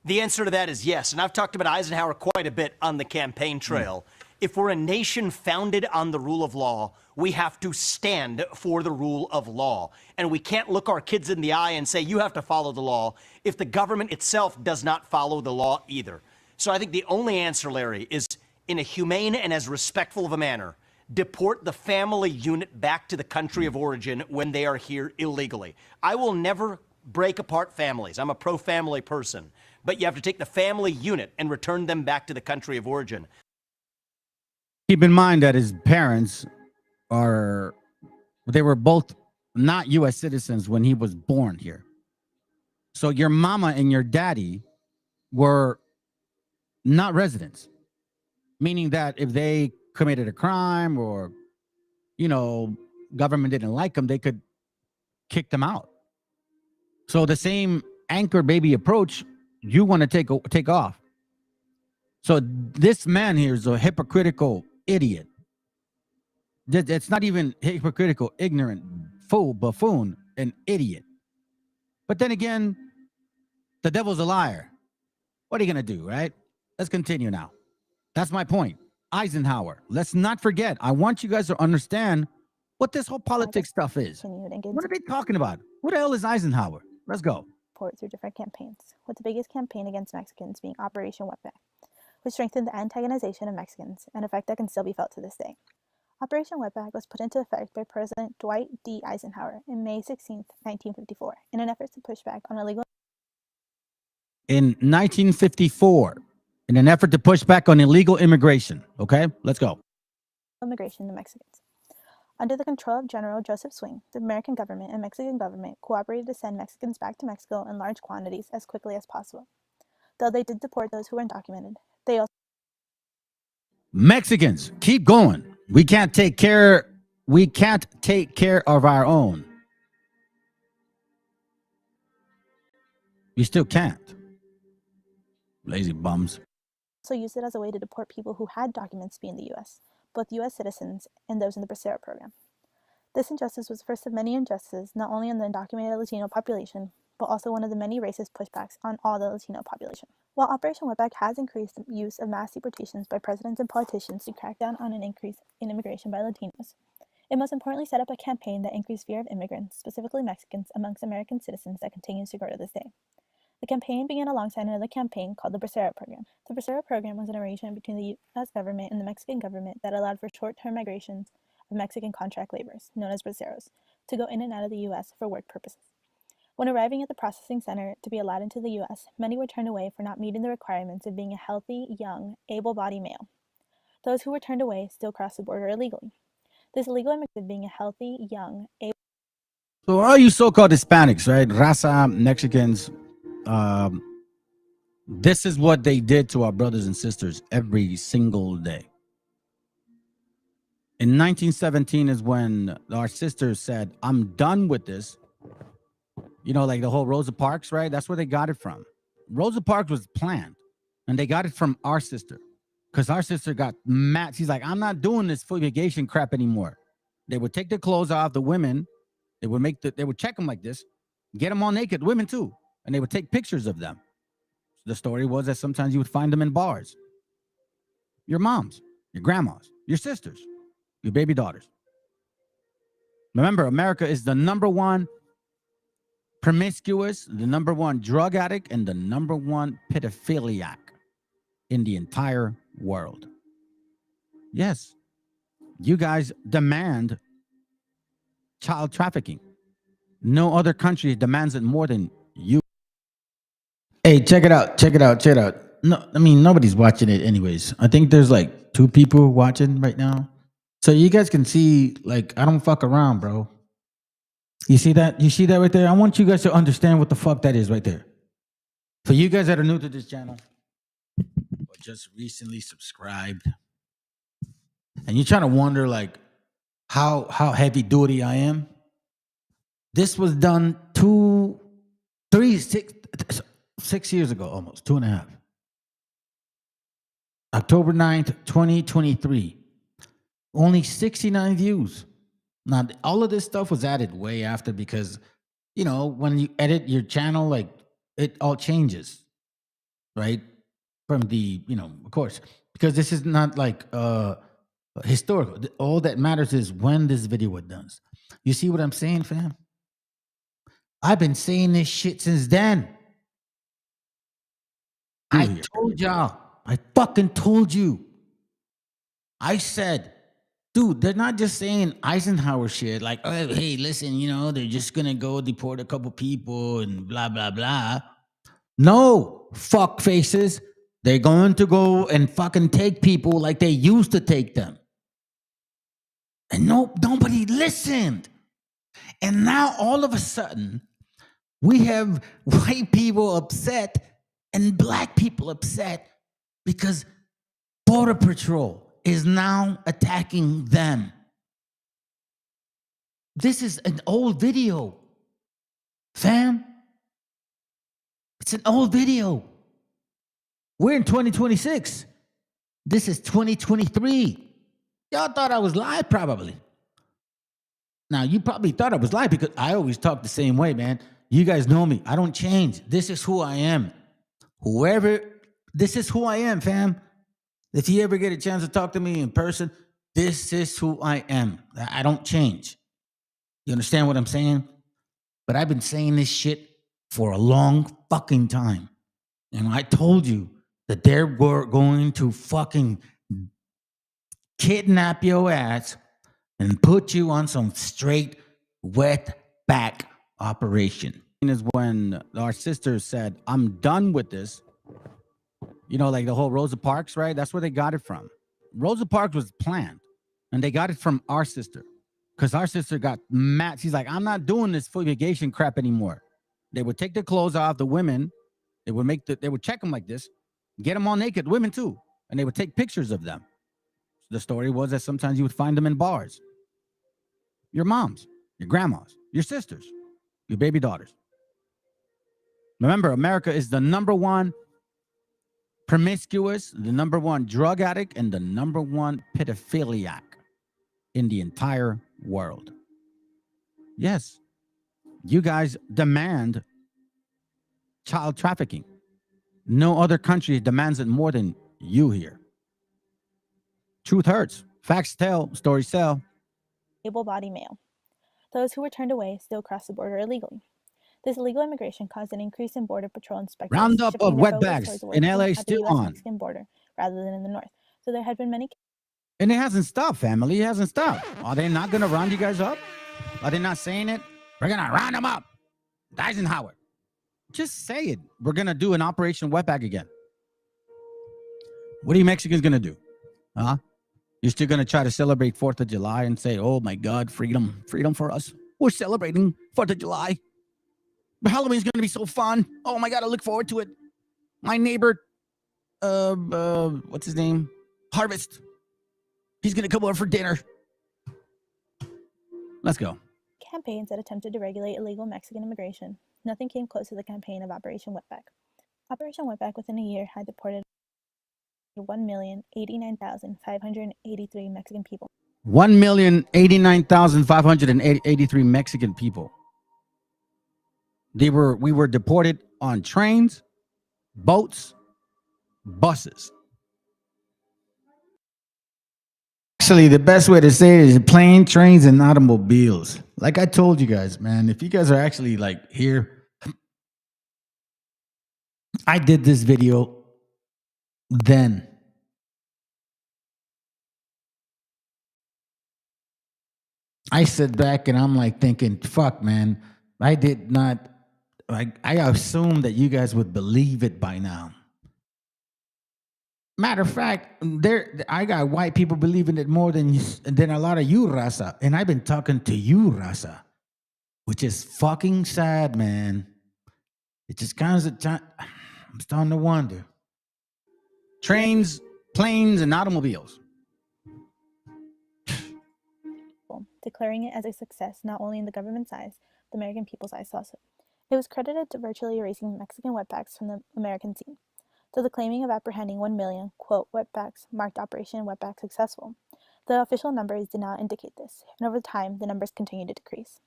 The answer to that is yes. And I've talked about Eisenhower quite a bit on the campaign trail. If we're a nation founded on the rule of law, we have to stand for the rule of law. And we can't look our kids in the eye and say, you have to follow the law, if the government itself does not follow the law either. So I think the only answer, Larry, is in a humane and as respectful of a manner, deport the family unit back to the country of origin when they are here illegally. I will never break apart families. I'm a pro-family person. But you have to take the family unit and return them back to the country of origin. Keep in mind that his parents they were both not U.S. citizens when he was born here. So your mama and your daddy were not residents, meaning that if they committed a crime or, government didn't like them, they could kick them out. So the same anchor baby approach, you want to take off. So this man here is a hypocritical idiot. It's not even hypocritical, ignorant, fool, buffoon, an idiot. But then again, the devil's a liar. What are you going to do, right? Let's continue now. That's my point. Eisenhower. Let's not forget. I want you guys to understand what this whole politics stuff is. What are they talking about? Who the hell is Eisenhower? Let's go. Through different campaigns, with the biggest campaign against Mexicans being Operation Wetback, which strengthened the antagonization of Mexicans, an effect that can still be felt to this day. Operation Wetback was put into effect by President Dwight D. Eisenhower in May 16, 1954, in an effort to push back on illegal. In 1954, in an effort to push back on illegal immigration. Okay, let's go. Immigration to Mexicans. Under the control of General Joseph Swing, the American government and Mexican government cooperated to send Mexicans back to Mexico in large quantities as quickly as possible. Though they did deport those who were undocumented, they also... Mexicans, keep going. We can't take care of our own. You still can't. Lazy bums. Also used it as a way to deport people who had documents to be in the U.S., both U.S. citizens and those in the Bracero program. This injustice was the first of many injustices, not only on the undocumented Latino population, but also one of the many racist pushbacks on all the Latino population. While Operation Wetback has increased the use of mass deportations by presidents and politicians to crack down on an increase in immigration by Latinos, it most importantly set up a campaign that increased fear of immigrants, specifically Mexicans, amongst American citizens that continues to grow to this day. The campaign began alongside another campaign called the Bracero program. The Bracero program was an arrangement between the U.S. government and the Mexican government that allowed for short-term migrations of Mexican contract laborers, known as braceros, to go in and out of the U.S. for work purposes. When arriving at the processing center to be allowed into the U.S., many were turned away for not meeting the requirements of being a healthy, young, able-bodied male. Those who were turned away still crossed the border illegally. This illegal immigration being a healthy, young, able... So all you so-called Hispanics, right? Raza, Mexicans, this is what they did to our brothers and sisters every single day. In 1917 is when our sisters said, I'm done with this. You know, like the whole Rosa Parks, right? That's where they got it from. Rosa Parks was planned, and they got it from our sister because our sister got mad. She's like, I'm not doing this fumigation crap anymore. They would take their clothes off, the women. They would check them like this, get them all naked, women too, and they would take pictures of them. The story was that sometimes you would find them in bars. Your moms, your grandmas, your sisters, your baby daughters. Remember, America is the #1 promiscuous, the #1 drug addict, and the #1 pedophiliac in the entire world. Yes, you guys demand child trafficking. No other country demands it more than you. Hey, check it out. No, I mean, nobody's watching it anyways. I think there's like 2 people watching right now. So you guys can see, like, I don't fuck around, bro. You see that? You see that right there? I want you guys to understand what the fuck that is right there. For you guys that are new to this channel, or just recently subscribed, and you're trying to wonder, like, how heavy duty I am. This was done 6 years ago, almost 2.5. October 9th, 2023. Only 69 views. Now, all of this stuff was added way after because, you know, when you edit your channel, like, it all changes, right? From the, you know, of course, because this is not like historical. All that matters is when this video was done. You see what I'm saying, fam? I've been saying this shit since then. I told y'all. I fucking told you. I said, dude, they're not just saying Eisenhower shit like, oh, hey, listen, you know, they're just going to go deport a couple people and blah, blah, blah. No, fuck faces. They're going to go and fucking take people like they used to take them. And nobody listened. And now all of a sudden, we have white people upset and black people upset because Border Patrol is now attacking them. This is an old video, fam. It's an old video. We're in 2026. This is 2023. Y'all thought I was live, probably. Now, you probably thought I was live because I always talk the same way, man. You guys know me. I don't change. This is who I am. This is who I am, fam. If you ever get a chance to talk to me in person, this is who I am. I don't change. You understand what I'm saying? But I've been saying this shit for a long fucking time. And I told you that they were going to fucking kidnap your ass and put you on some straight wet back operation. Is when our sisters said, I'm done with this. You know, like the whole Rosa Parks, right? That's where they got it from. Rosa Parks was planned, and they got it from our sister because our sister got mad. She's like, I'm not doing this fumigation crap anymore. They would take their clothes off, the women. They would check them like this, get them all naked, women too, and they would take pictures of them. The story was that sometimes you would find them in bars. Your moms, your grandmas, your sisters, your baby daughters. Remember, America is the #1 promiscuous, the #1 drug addict, and the #1 pedophiliac in the entire world. Yes, you guys demand child trafficking. No other country demands it more than you here. Truth hurts. Facts tell. Stories sell. Able-bodied male. Those who were turned away still crossed the border illegally. This illegal immigration caused an increase in Border Patrol inspectors. Roundup of shifting their wetbacks focus towards in working LA at the still on. US-Mexican border rather than in the north. So there had been many. And it hasn't stopped, family. It hasn't stopped. Are they not going to round you guys up? Are they not saying it? We're going to round them up. Eisenhower. Just say it. We're going to do an Operation Wetback again. What are you Mexicans going to do? Huh? You're still going to try to celebrate 4th of July and say, oh my God, freedom, freedom for us. We're celebrating 4th of July. But Halloween's going to be so fun. Oh my God, I look forward to it. My neighbor, what's his name? Harvest. He's going to come over for dinner. Let's go. Campaigns that attempted to regulate illegal Mexican immigration, nothing came close to the campaign of Operation Wetback. Operation Wetback within a year had deported 1,089,583 Mexican people. 1,089,583 Mexican people. We were deported on trains, boats, buses. Actually, the best way to say it is plane, trains, and automobiles. Like I told you guys, man, if you guys are actually like here, I did this video then. I sit back and I'm like thinking, fuck, man, I did not, like, I assumed that you guys would believe it by now. Matter of fact, I got white people believing it more than a lot of you, Raza. And I've been talking to you, Raza, which is fucking sad, man. It just kind of, I'm starting to wonder. Trains, planes, and automobiles. Declaring it as a success not only in the government's eyes, the American people's eyes also. It was credited to virtually erasing Mexican wetbacks from the American scene. So the claiming of apprehending 1 million, quote, wetbacks marked Operation Wetback successful. The official numbers did not indicate this, and over time, the numbers continued to decrease.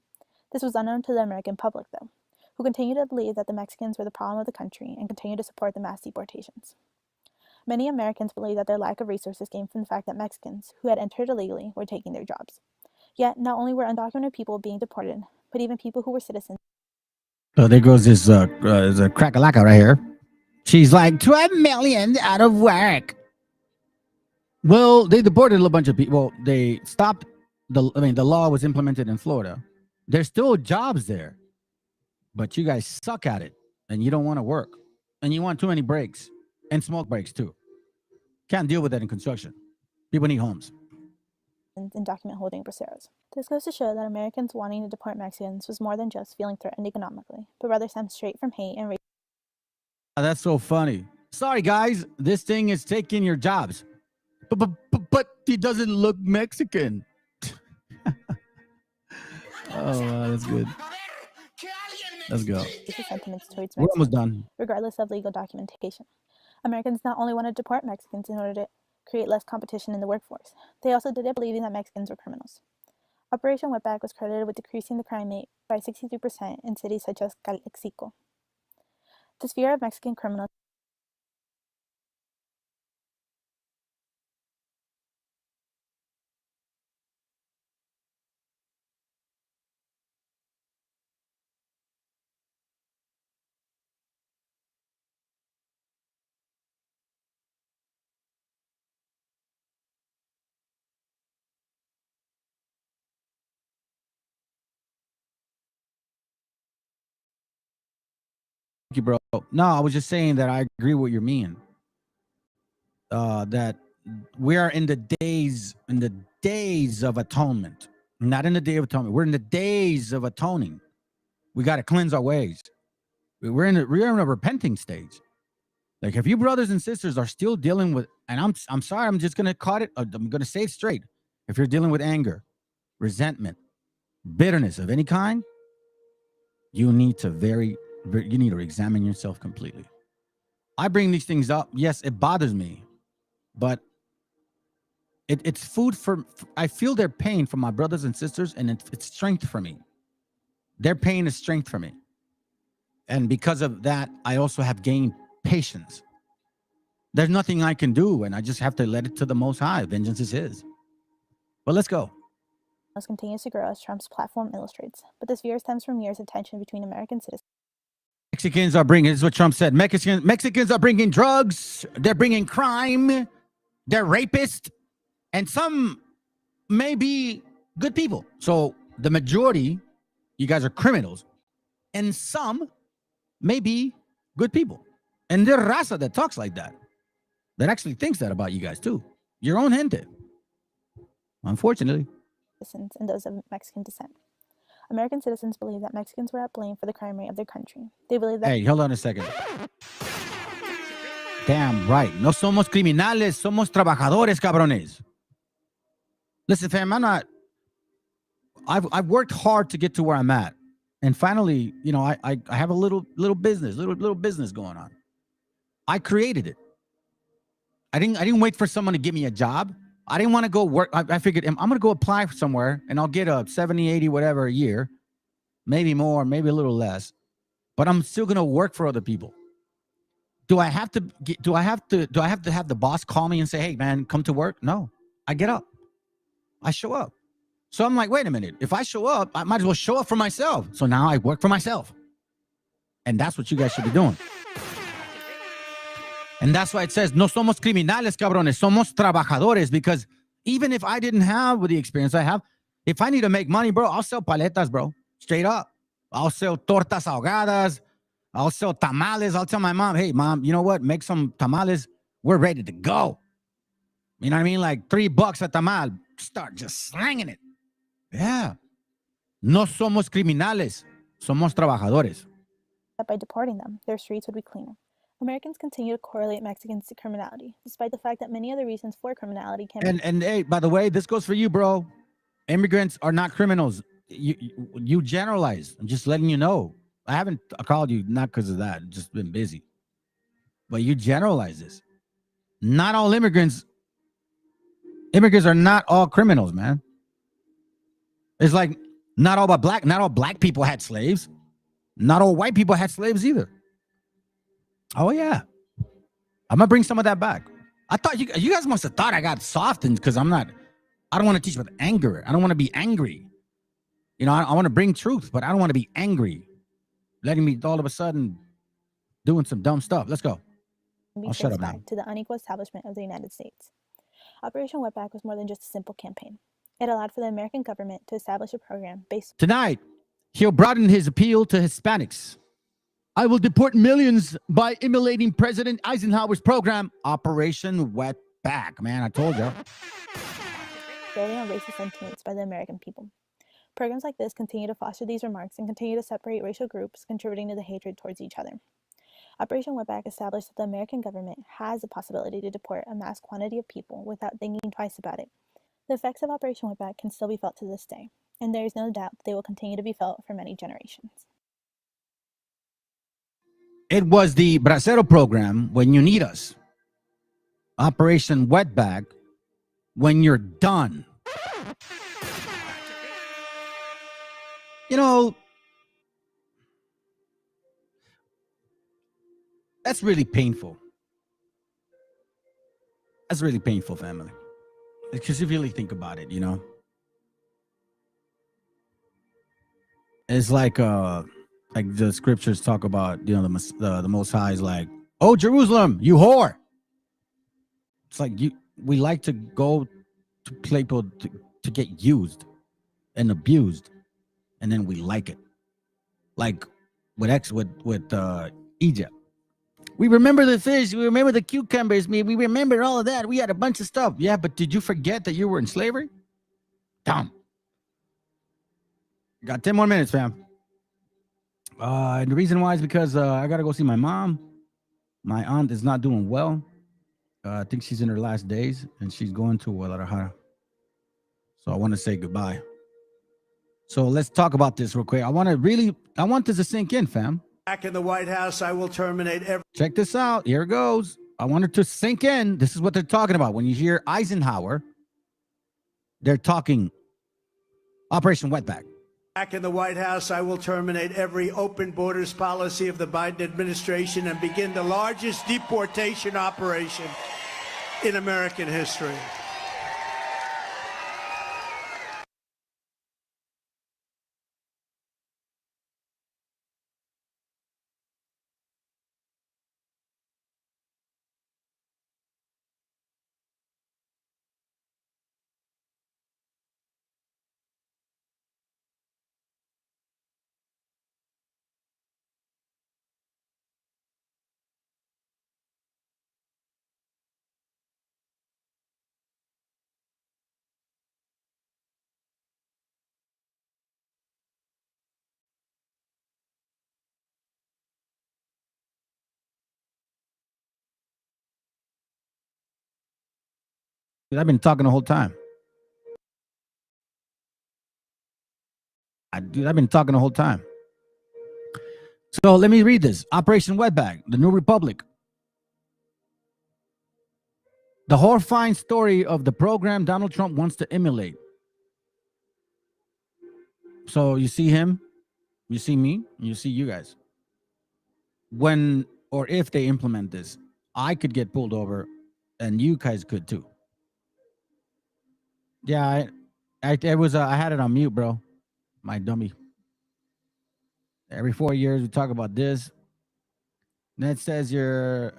This was unknown to the American public, though, who continued to believe that the Mexicans were the problem of the country and continued to support the mass deportations. Many Americans believed that their lack of resources came from the fact that Mexicans, who had entered illegally, were taking their jobs. Yet, not only were undocumented people being deported, but even people who were citizens. So there goes this crack-a-lacka right here. She's like, 12 million out of work. Well, they deported a bunch of people. Well, they stopped the law was implemented in Florida. There's still jobs there, but you guys suck at it, and you don't want to work, and you want too many breaks, and smoke breaks too. Can't deal with that in construction. People need homes. In document holding braceros. This goes to show that Americans wanting to deport Mexicans was more than just feeling threatened economically, but rather stemmed straight from hate and racism. That's so funny. Sorry, guys, this thing is taking your jobs, but he doesn't look Mexican. Oh, wow, that's good. Let's go. Sentiments towards We're almost done. Regardless of legal documentation. Americans not only wanted to deport Mexicans in order to create less competition in the workforce, they also did it believing that Mexicans were criminals. Operation Wetback was credited with decreasing the crime rate by 62% in cities such as Calexico. This fear of Mexican criminals Thank you, bro. No, I was just saying that I agree with what you mean. That we are in the days of atonement, not in the day of atonement. We're in the days of atoning. We got to cleanse our ways. We're in a repenting stage. Like if you brothers and sisters are still dealing with, and I'm sorry, I'm just gonna cut it. I'm gonna say it straight. If you're dealing with anger, resentment, bitterness of any kind, you need to examine yourself completely. I bring these things up. Yes, it bothers me, but it's food for. I feel their pain from my brothers and sisters, and it's strength for me. Their pain is strength for me, and because of that, I also have gained patience. There's nothing I can do, and I just have to let it to the Most High. Vengeance is His. But let's go. Continues to grow as Trump's platform illustrates, but this fear stems from years of tension between American citizens. Mexicans are bringing, this is what Trump said, Mexicans are bringing drugs, they're bringing crime, they're rapists, and some may be good people. So the majority, you guys are criminals, and some may be good people. And there's raza that talks like that actually thinks that about you guys too. Your own gente. Unfortunately. And those of Mexican descent. American citizens believe that Mexicans were at blame for the crime rate of their country. They believe that... Hey, hold on a second. Damn right. No somos criminales, somos trabajadores, cabrones. Listen, fam, I've worked hard to get to where I'm at, and finally, you know, I have a little business going on. I created it. I didn't wait for someone to give me a job. I didn't want to go work. I figured I'm going to go apply somewhere and I'll get a 70, 80, whatever a year, maybe more, maybe a little less, but I'm still going to work for other people. Do I have to have the boss call me and say, "Hey man, come to work"? No, I get up. I show up. So I'm like, wait a minute. If I show up, I might as well show up for myself. So now I work for myself. And that's what you guys should be doing. And that's why it says, no somos criminales, cabrones, somos trabajadores. Because even if I didn't have the experience I have, if I need to make money, bro, I'll sell paletas, bro. Straight up. I'll sell tortas ahogadas. I'll sell tamales. I'll tell my mom, hey, mom, you know what? Make some tamales. We're ready to go. You know what I mean? Like $3 a tamal. Start just slanging it. Yeah. No somos criminales. Somos trabajadores. By deporting them, their streets would be cleaner. Americans continue to correlate Mexicans to criminality, despite the fact that many other reasons for criminality can be. And hey, by the way, this goes for you, bro. Immigrants are not criminals. You generalize. I'm just letting you know. I haven't called you not because of that. I've just been busy. But you generalize this. Not all immigrants are not all criminals, man. It's like not all black people had slaves. Not all white people had slaves either. Oh yeah. I'm gonna bring some of that back. I thought you guys must have thought I got softened because I don't want to teach with anger. I don't want to be angry. You know, I want to bring truth, but I don't want to be angry. Letting me all of a sudden doing some dumb stuff. Let's go. I'll shut up now. To the unequal establishment of the United States. Operation Wetback was more than just a simple campaign. It allowed for the American government to establish a program based. Tonight, he'll broaden his appeal to Hispanics. I will deport millions by emulating President Eisenhower's program, Operation Wetback. Man, I told you. Building on racist sentiments by the American people. Programs like this continue to foster these remarks and continue to separate racial groups, contributing to the hatred towards each other. Operation Wetback established that the American government has the possibility to deport a mass quantity of people without thinking twice about it. The effects of Operation Wetback can still be felt to this day, and there is no doubt that they will continue to be felt for many generations. It was the Bracero program when you need us. Operation Wetback when you're done. You know, that's really painful. That's really painful, family. Because if you really think about it, you know, it's like the scriptures talk about, you know, the Most High is like, oh, Jerusalem, you whore. It's like we like to go to people to get used and abused, and then we like it. Like with Egypt. We remember the fish. We remember the cucumbers. We remember all of that. We had a bunch of stuff. Yeah, but did you forget that you were in slavery? Dumb. Got 10 more minutes, fam. And the reason why is because I got to go see my mom. My aunt is not doing well. I think she's in her last days, and she's going to Guadalajara. So I want to say goodbye. So let's talk about this real quick. I want this to sink in, fam. Back in the White House, I will terminate every... Check this out. Here it goes. I want it to sink in. This is what they're talking about. When you hear Eisenhower, they're talking Operation Wetback. Back in the White House, I will terminate every open borders policy of the Biden administration and begin the largest deportation operation in American history. I've been talking the whole time. Dude, I've been talking the whole time. So let me read this. Operation Wetback, the New Republic. The horrifying story of the program Donald Trump wants to emulate. So you see him, you see me, and you see you guys. When or if they implement this, I could get pulled over, and you guys could too. Yeah, I had it on mute, bro. My dummy. Every 4 years we talk about this. Then it says you're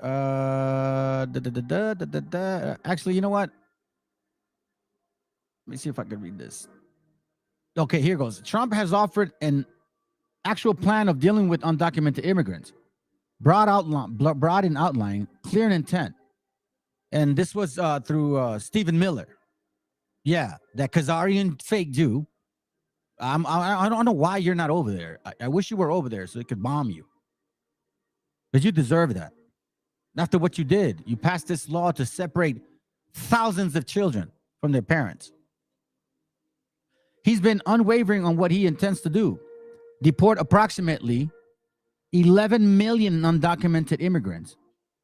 Actually, you know what? Let me see if I can read this. Okay, here goes. Trump has offered an actual plan of dealing with undocumented immigrants. Broad in outline, clear in intent. And this was through Stephen Miller. Yeah, that Khazarian fake Jew. I don't know why you're not over there. I wish you were over there so they could bomb you. But you deserve that. After what you did, you passed this law to separate thousands of children from their parents. He's been unwavering on what he intends to do. Deport approximately 11 million undocumented immigrants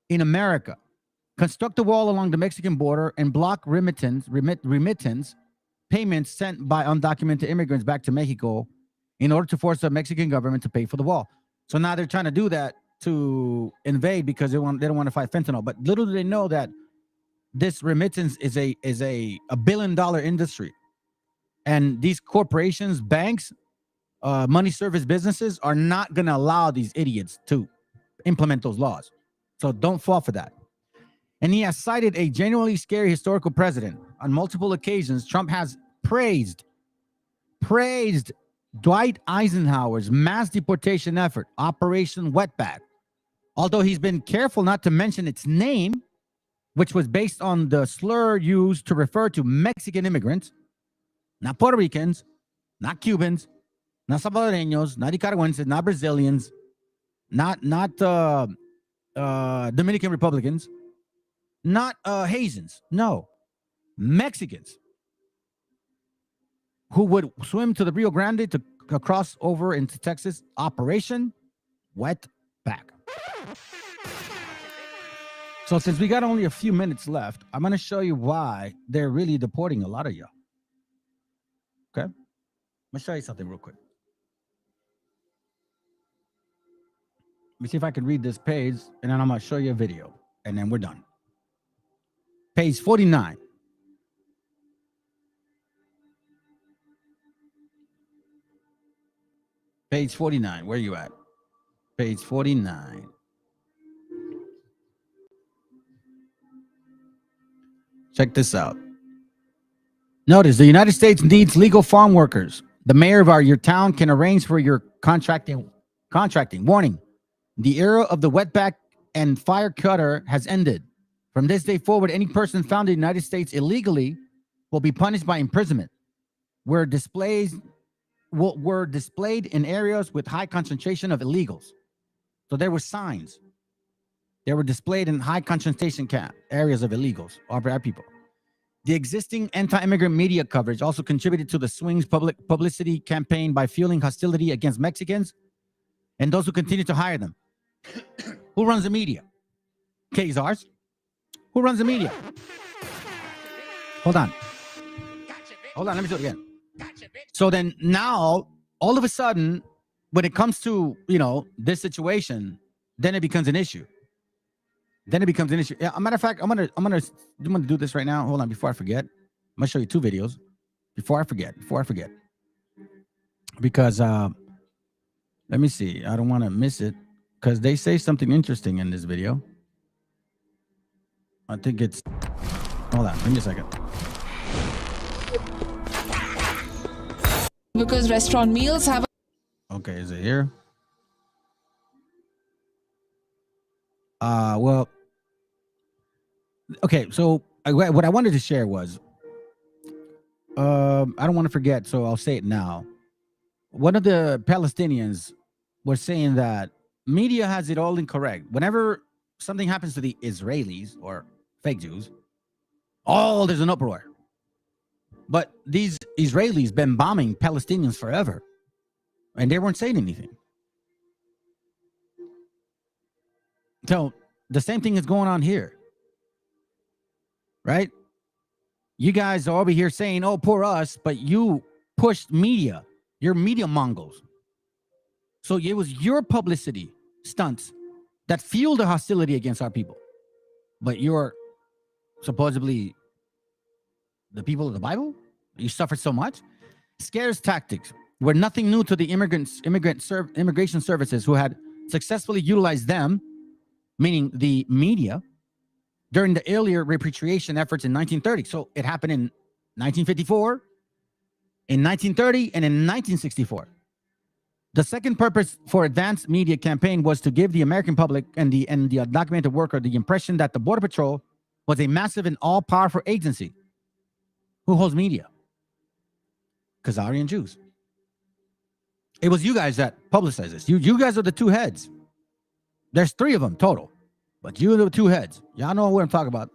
in America. Construct a wall along the Mexican border and block remittance payments sent by undocumented immigrants back to Mexico in order to force the Mexican government to pay for the wall. So now they're trying to do that to invade because they don't want to fight fentanyl. But little do they know that this remittance is a $1 billion industry. And these corporations, banks, money service businesses are not going to allow these idiots to implement those laws. So don't fall for that. And he has cited a genuinely scary historical precedent. On multiple occasions, Trump has praised Dwight Eisenhower's mass deportation effort, Operation Wetback. Although he's been careful not to mention its name, which was based on the slur used to refer to Mexican immigrants, not Puerto Ricans, not Cubans, not Salvadoreños, not Nicaraguenses, not Brazilians, not Dominican Republicans, not Haitians. No, Mexicans who would swim to the Rio Grande to cross over into Texas. Operation Wetback. So since we got only a few minutes left, I'm going to show you why they're really deporting a lot of you. Okay? I'm going to show you something real quick. Let me see if I can read this page, and then I'm going to show you a video, and then we're done. Page 49. Page 49. Where are you at? Page 49. Check this out. Notice the United States needs legal farm workers. The mayor of your town can arrange for your contracting. Warning. The era of the wetback and fire cutter has ended. From this day forward, any person found in the United States illegally will be punished by imprisonment. Were displayed in areas with high concentration of illegals. So there were signs. They were displayed in high concentration areas of illegals, or bad people. The existing anti-immigrant media coverage also contributed to the swing's publicity campaign by fueling hostility against Mexicans and those who continue to hire them. Who runs the media? Khazars. Who runs the media? Hold on. Let me do it again. So then now, all of a sudden, when it comes to, this situation, then it becomes an issue. Yeah, a matter of fact, I'm gonna do this right now. Hold on, before I forget. I'm gonna show you two videos. Before I forget. Because let me see. I don't want to miss it. Because they say something interesting in this video. I think it's... Hold on, give me a second. Because restaurant meals have... Okay, is it here? Well... Okay, so what I wanted to share was... I don't want to forget, so I'll say it now. One of the Palestinians was saying that media has it all incorrect. Whenever something happens to the Israelis or fake Jews, there's an uproar. But these Israelis been bombing Palestinians forever. and they weren't saying anything. So the same thing is going on here, right? You guys are over here saying, oh, poor us, but you pushed media. You're media mongols. So it was your publicity stunts that fueled the hostility against our people. But you're supposedly the people of the Bible? You suffered so much? Scarce tactics were nothing new to the immigration services who had successfully utilized them, meaning the media, during the earlier repatriation efforts in 1930. So it happened in 1954, in 1930, and in 1964. The second purpose for advanced media campaign was to give the American public and the undocumented worker the impression that the Border Patrol was a massive and all-powerful agency. Who holds media? Khazarian Jews. It was you guys that publicized this. You guys are the two heads. There's 3 of them total, but you are the 2 heads. Y'all know what I'm talking about.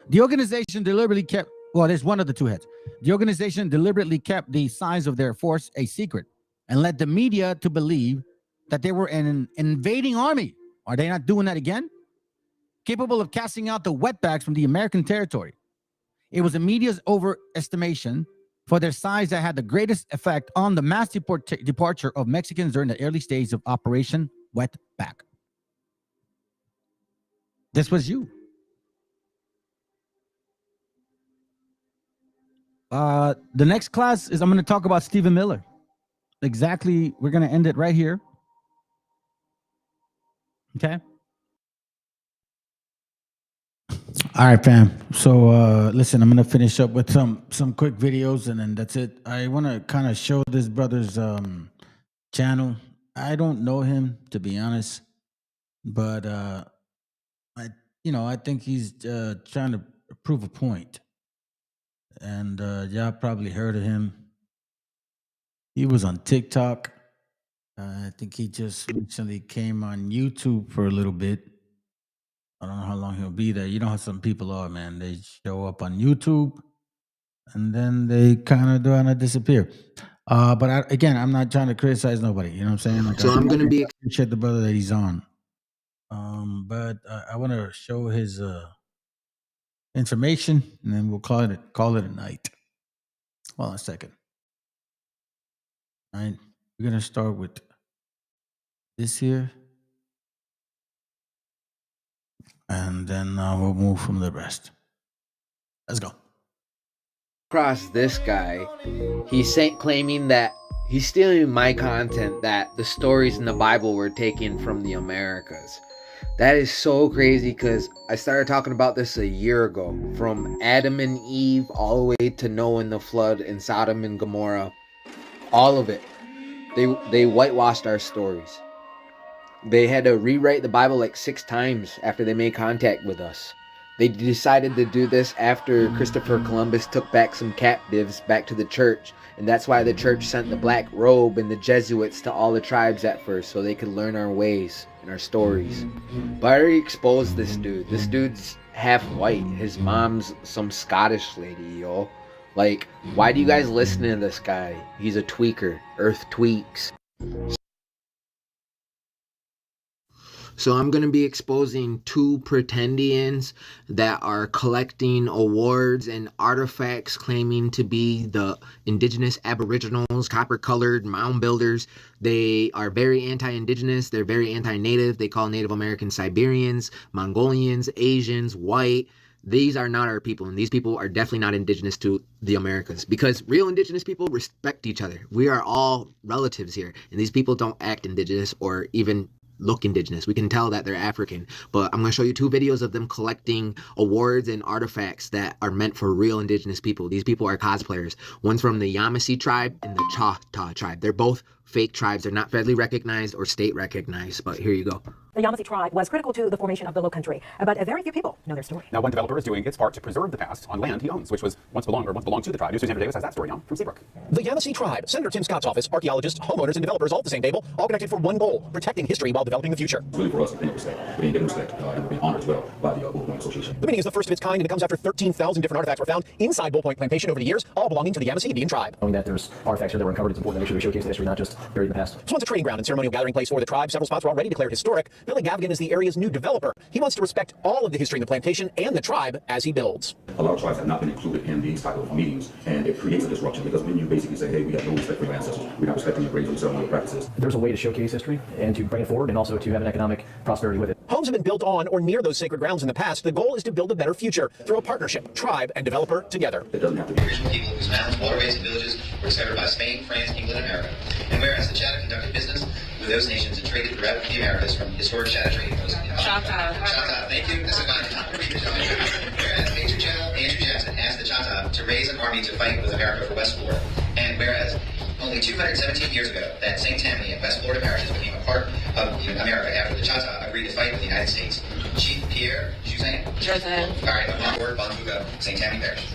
The organization deliberately kept, well, there's one of the 2 heads. The organization deliberately kept the size of their force a secret and led the media to believe that they were an invading army. Are they not doing that again? Capable of casting out the wetbacks from the American territory. It was the media's overestimation for their size that had the greatest effect on the mass departure of Mexicans during the early stages of Operation Wetback. This was you. The next class is I'm going to talk about Stephen Miller. Exactly. We're going to end it right here. Okay. All right, fam. So listen, I'm going to finish up with some quick videos and then that's it. I want to kind of show this brother's channel. I don't know him, to be honest, but I think he's trying to prove a point. And y'all probably heard of him. He was on TikTok. I think he just recently came on YouTube for a little bit. I don't know how long he'll be there. You know how some people are, man. They show up on YouTube and then they kind of disappear. But again, I'm not trying to criticize nobody. You know what I'm saying? Like, So I'm going to be appreciate the brother that he's on. But I want to show his information and then we'll call it a night. Hold on a second. All right. We're going to start with this here. And then we'll move from the rest. Let's go. Across this guy, he's claiming that he's stealing my content, that the stories in the Bible were taken from the Americas. That is so crazy because I started talking about this a year ago. From Adam and Eve all the way to Noah and the flood and Sodom and Gomorrah. All of it. They whitewashed our stories. They had to rewrite the Bible like 6 times after they made contact with us. They decided to do this after Christopher Columbus took back some captives back to the church. And that's why the church sent the black robe and the Jesuits to all the tribes at first, so they could learn our ways and our stories. But I already exposed this dude. This dude's half white. His mom's some Scottish lady, yo. Like, why do you guys listen to this guy? He's a tweaker. Earth tweaks. So I'm going to be exposing 2 pretendians that are collecting awards and artifacts claiming to be the indigenous aboriginals, copper-colored mound builders. They are very anti-indigenous. They're very anti-native. They call Native Americans Siberians, Mongolians, Asians, white. These are not our people, and these people are definitely not indigenous to the Americas, because real indigenous people respect each other. We are all relatives here, and these people don't act indigenous or even look indigenous. We can tell that they're African. But I'm going to show you 2 videos of them collecting awards and artifacts that are meant for real indigenous people. These people are cosplayers. One's from the Yamasee tribe and the Choctaw tribe. They're both fake tribes. They're not federally recognized or state recognized, but here you go. The Yamasee tribe was critical to the formation of the Low Country, but very few people know their story. Now, one developer is doing its part to preserve the past on land he owns, which was once belonged to the tribe. Susanna Davis has that story now from Seabrook. The Yamasee tribe, Senator Tim Scott's office, archaeologists, homeowners, and developers all at the same table, all connected for one goal: protecting history while developing the future. It's really for us to pay respect, being given respect, and we're being honored as well by the Bull Point Association. The meeting is the first of its kind, and it comes after 13,000 different artifacts were found inside Bull Point Plantation over the years, all belonging to the Yamasee Indian tribe. Knowing that there's artifacts here that were uncovered, it's important to make sure we showcase the history, not just buried in the past. It's once a training ground and ceremonial gathering place for the tribe. Several spots were already declared historic. Billy Gavigan is the area's new developer. He wants to respect all of the history in the plantation and the tribe as he builds. A lot of tribes have not been included in these type of meetings, and it creates a disruption because when you basically say, hey, we have no respect for your ancestors, we're not respecting your graves or ceremonial practices. There's a way to showcase history and to bring it forward and also to have an economic prosperity with it. Homes have been built on or near those sacred grounds in the past. The goal is to build a better future through a partnership, tribe and developer together. It doesn't have to be. Original people whose mountains, waterways, and villages were discovered by Spain, France, England, and America. And whereas the Chatta conducted business with those nations and traded throughout the Americas from historic Chatta trading posts. Chatta, thank you. This is my whereas Major General Andrew Jackson asked the Chatta to raise an army to fight with America for West Florida. And whereas only 217 years ago, that St. Tammany and West Florida parishes became a part of America after the Chatta agreed to fight with the United States. Chief Pierre Juzin. All right, I'm on board, Bonfuga, St. Tammany Parish.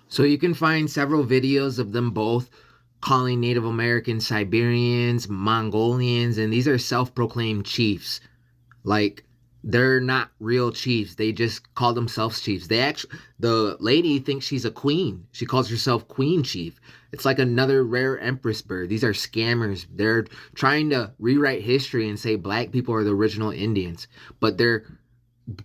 So you can find several videos of them both calling Native Americans Siberians, Mongolians, and these are self-proclaimed chiefs. Like, they're not real chiefs. They just call themselves chiefs. The lady thinks she's a queen. She calls herself Queen Chief. It's like another rare empress bird. These are scammers. They're trying to rewrite history and say black people are the original Indians, but they're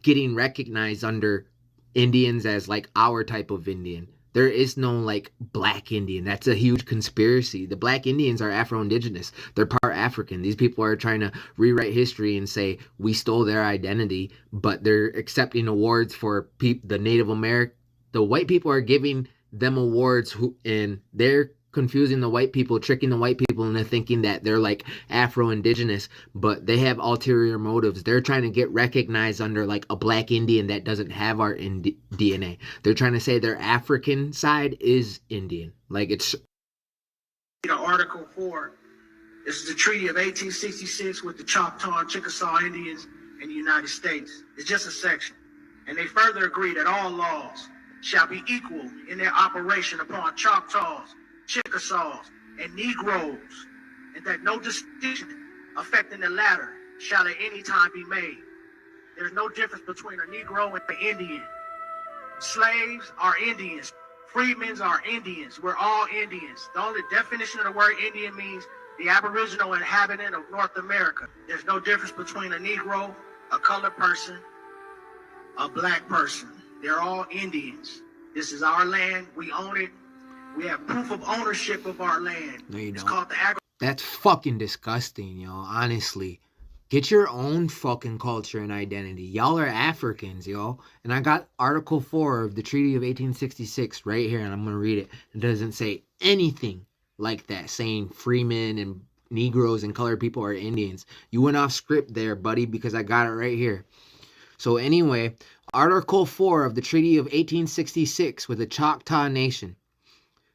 getting recognized under Indians as like our type of Indian. There is no like black Indian. That's a huge conspiracy. The black Indians are Afro-Indigenous. They're part African. These people are trying to rewrite history and say we stole their identity, but they're accepting awards for the Native American. The white people are giving them awards and they're confusing the white people, tricking the white people into thinking that they're like Afro-Indigenous, but they have ulterior motives. They're trying to get recognized under like a black Indian that doesn't have our DNA. They're trying to say their African side is Indian. Like it's... Article 4. This is the Treaty of 1866 with the Choctaw and Chickasaw Indians in the United States. It's just a section. And they further agree that all laws shall be equal in their operation upon Choctaws, Chickasaws, and Negroes, and that no distinction affecting the latter shall at any time be made. There's no difference between a Negro and an Indian. Slaves are Indians. Freedmen are Indians. We're all Indians. The only definition of the word Indian means the aboriginal inhabitant of North America. There's no difference between a Negro, a colored person, a black person. They're all Indians. This is our land. We own it. We have proof of ownership of our land. No, you it's don't. called the That's fucking disgusting, yo. Honestly. Get your own fucking culture and identity. Y'all are Africans, yo. And I got Article 4 of the Treaty of 1866 right here, and I'm going to read it. It doesn't say anything like that, saying freemen and Negroes and colored people are Indians. You went off script there, buddy, because I got it right here. So anyway, Article 4 of the Treaty of 1866 with the Choctaw Nation.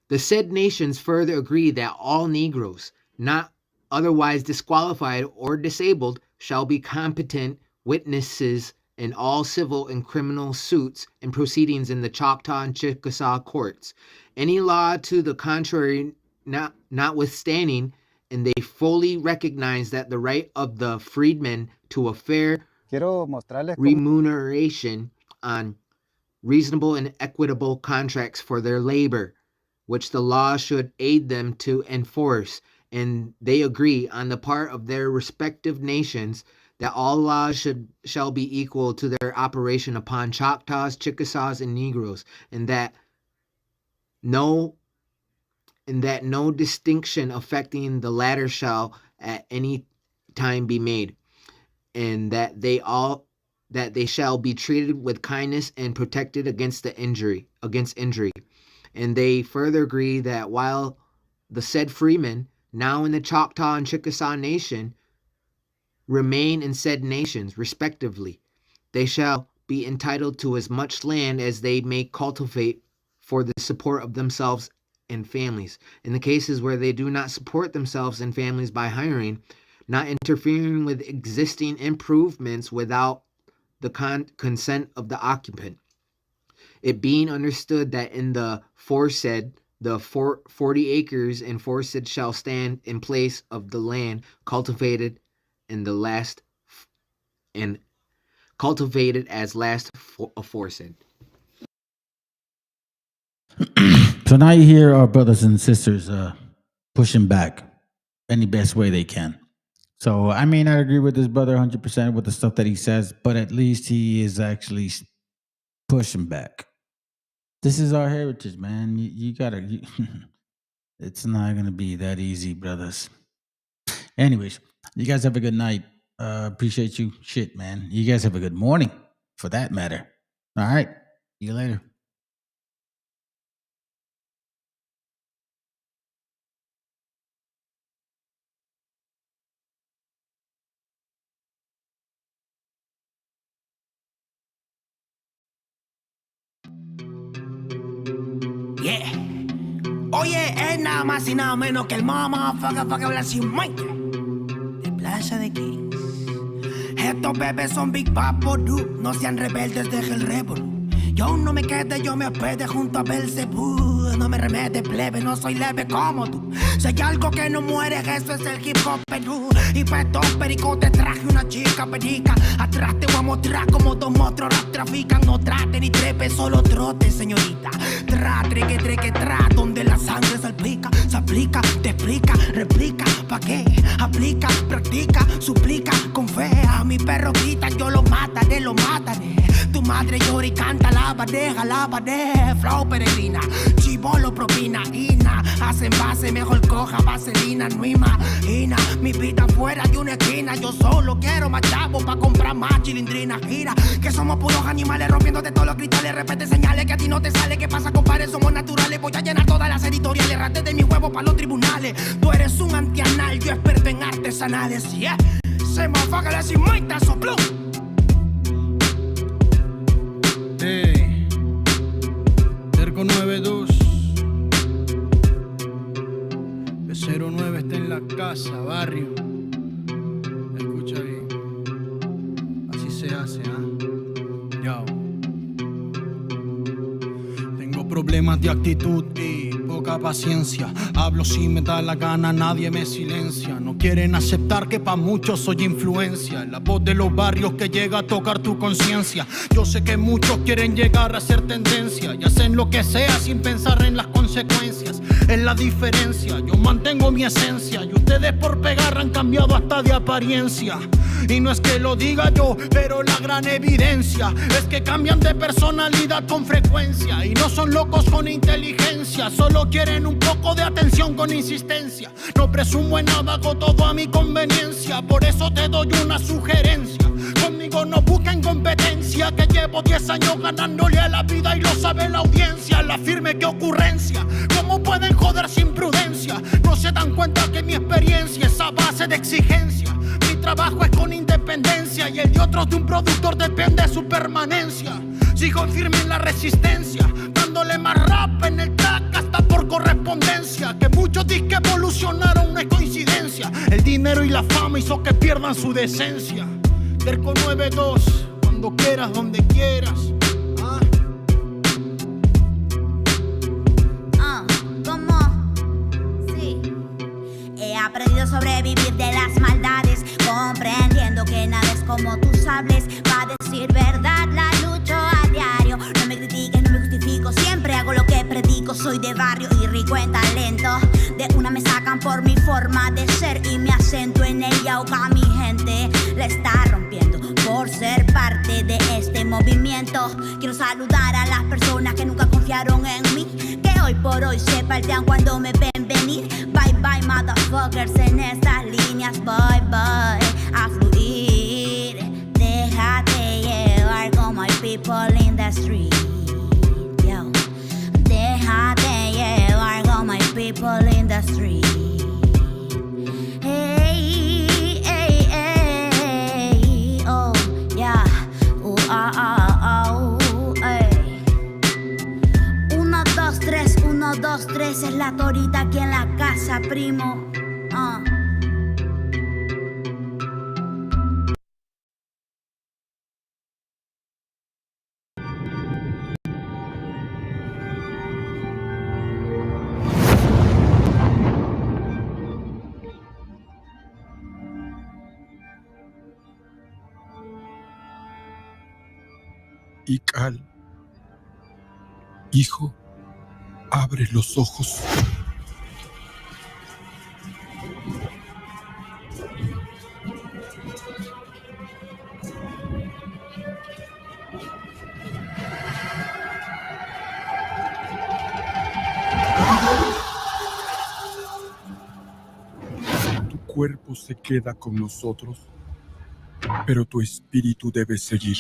The said nations further agree that all Negroes, not otherwise disqualified or disabled, shall be competent witnesses in all civil and criminal suits and proceedings in the Choctaw and Chickasaw courts. Any law to the contrary notwithstanding, and they fully recognize that the right of the freedmen to a fair remuneration on reasonable and equitable contracts for their labor, which the law should aid them to enforce, and they agree on the part of their respective nations that all laws shall be equal to their operation upon Choctaws, Chickasaws, and Negroes, and that no distinction affecting the latter shall at any time be made, and that they shall be treated with kindness and protected against injury. And they further agree that while the said freemen, now in the Choctaw and Chickasaw Nation, remain in said nations, respectively, they shall be entitled to as much land as they may cultivate for the support of themselves and families. In the cases where they do not support themselves and families by hiring, not interfering with existing improvements without the consent of the occupant. It being understood that in the foresaid, the 40 acres and foresaid shall stand in place of the land cultivated in the last and cultivated as last aforesaid. So now you hear our brothers and sisters pushing back any best way they can. So I may not agree with this brother 100% with the stuff that he says, but at least he is actually pushing back. This is our heritage, man. You gotta, it's not gonna be that easy, brothers. Anyways, you guys have a good night. Appreciate you. Shit, man. You guys have a good morning, for that matter. All right. See you later. Yeah. Oye, es nada más y nada menos que el motherfucker Blasio de Plaza de Kings. Estos bebés son Big Papo, dude. No sean rebeldes, deja el revolú. Yo no me quede, yo me hospede junto a Belzebú. No me remete, plebe, no soy leve como tú. Si hay algo que no muere, eso es el hip hop Perú. Y para estos pericotes traje una chica perica. Atrás te voy a mostrar como dos monstruos rap trafican. No trate ni trepe, solo trote, señorita. Trate que tra, donde la sangre salpica. Se aplica, te explica, replica. ¿Pa' qué? Aplica, practica, suplica. Con fe a mi perro grita, yo lo mataré. Tu madre llora y canta la bandeja, flow peregrina, chivolo propina, ina, hacen base, mejor coja vaselina, no imagina, mi vida fuera de una esquina, yo solo quiero más chavos pa' comprar más chilindrina, gira, que somos puros animales rompiendo de todos los cristales, repete señales que a ti no te sale, ¿qué pasa compadre? Somos naturales, voy a llenar todas las editoriales, rate de mi huevo pa' los tribunales, tú eres un antianal, yo experto en artesanales, yeah, se me afaga la cimaita, sopló. Terco 92 B09 está en la casa, barrio. Escucha bien. Así se hace, Yo. Tengo problemas de actitud y poca paciencia. Hablo si me da la gana, nadie me silencia. No quieren aceptar que pa' muchos soy influencia. La voz de los barrios que llega a tocar tu conciencia. Yo sé que muchos quieren llegar a ser tendencia y hacen lo que sea sin pensar en las consecuencias. Es la diferencia, yo mantengo mi esencia y ustedes por pegar han cambiado hasta de apariencia. Y no es que lo diga yo, pero la gran evidencia es que cambian de personalidad con frecuencia. Y no son locos con inteligencia, solo quieren un poco de atención con insistencia. No presumo en nada, hago todo a mi conveniencia. Por eso te doy una sugerencia. Conmigo no busquen competencia, que llevo 10 años ganándole a la vida y lo sabe la audiencia. La firme que ocurrencia, ¿cómo pueden joder sin prudencia? No se dan cuenta que mi experiencia es a base de exigencia. Mi trabajo es con independencia y el de otros de un productor depende de su permanencia. Sigo firme en la resistencia, dándole más rap en el track hasta por correspondencia. Que muchos disques evolucionaron, no es coincidencia. El dinero y la fama hizo que pierdan su decencia. Terco 92, cuando quieras, donde quieras. ¿Cómo? Sí. He aprendido a sobrevivir de las maldades, comprendiendo que nada es como tú sabes. Va a decir verdad, la lucho a diario. No me critiques, no me justifico, siempre hago lo que predico. Soy de barrio y rico en talento. De una me sacan por mi forma de ser y me acento en el yauca. Mi gente la está rompiendo por ser parte de este movimiento. Quiero saludar a las personas que nunca confiaron en mí, que hoy por hoy se partean cuando me ven venir. Bye bye motherfuckers en estas líneas. Bye bye a fluir. Déjate llevar como hay people in the street. Yo. Déjate llevar como hay people in the street. Hey, hey, hey. Oh, yeah. Hey. 1, 2, 3, 1, 2, 3 es la Ponte aquí en la casa, primo. Ical, hijo, abre los ojos. Tu cuerpo se queda con nosotros, pero tu espíritu debe seguir.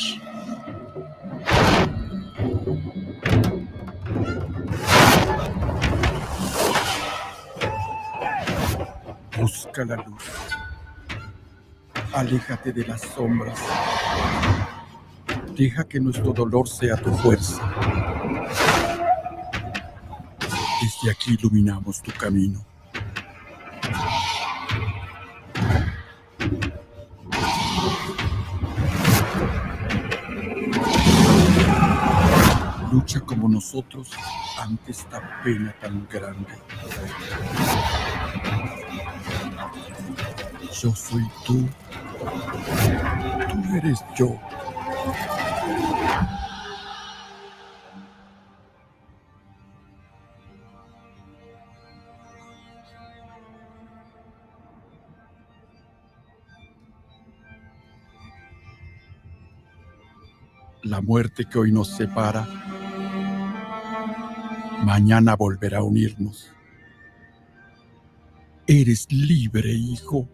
Busca la luz. Aléjate de las sombras. Deja que nuestro dolor sea tu fuerza. Desde aquí iluminamos tu camino. Lucha como nosotros ante esta pena tan grande. Yo soy tú. Tú eres yo. La muerte que hoy nos separa, mañana volverá a unirnos. Eres libre, hijo.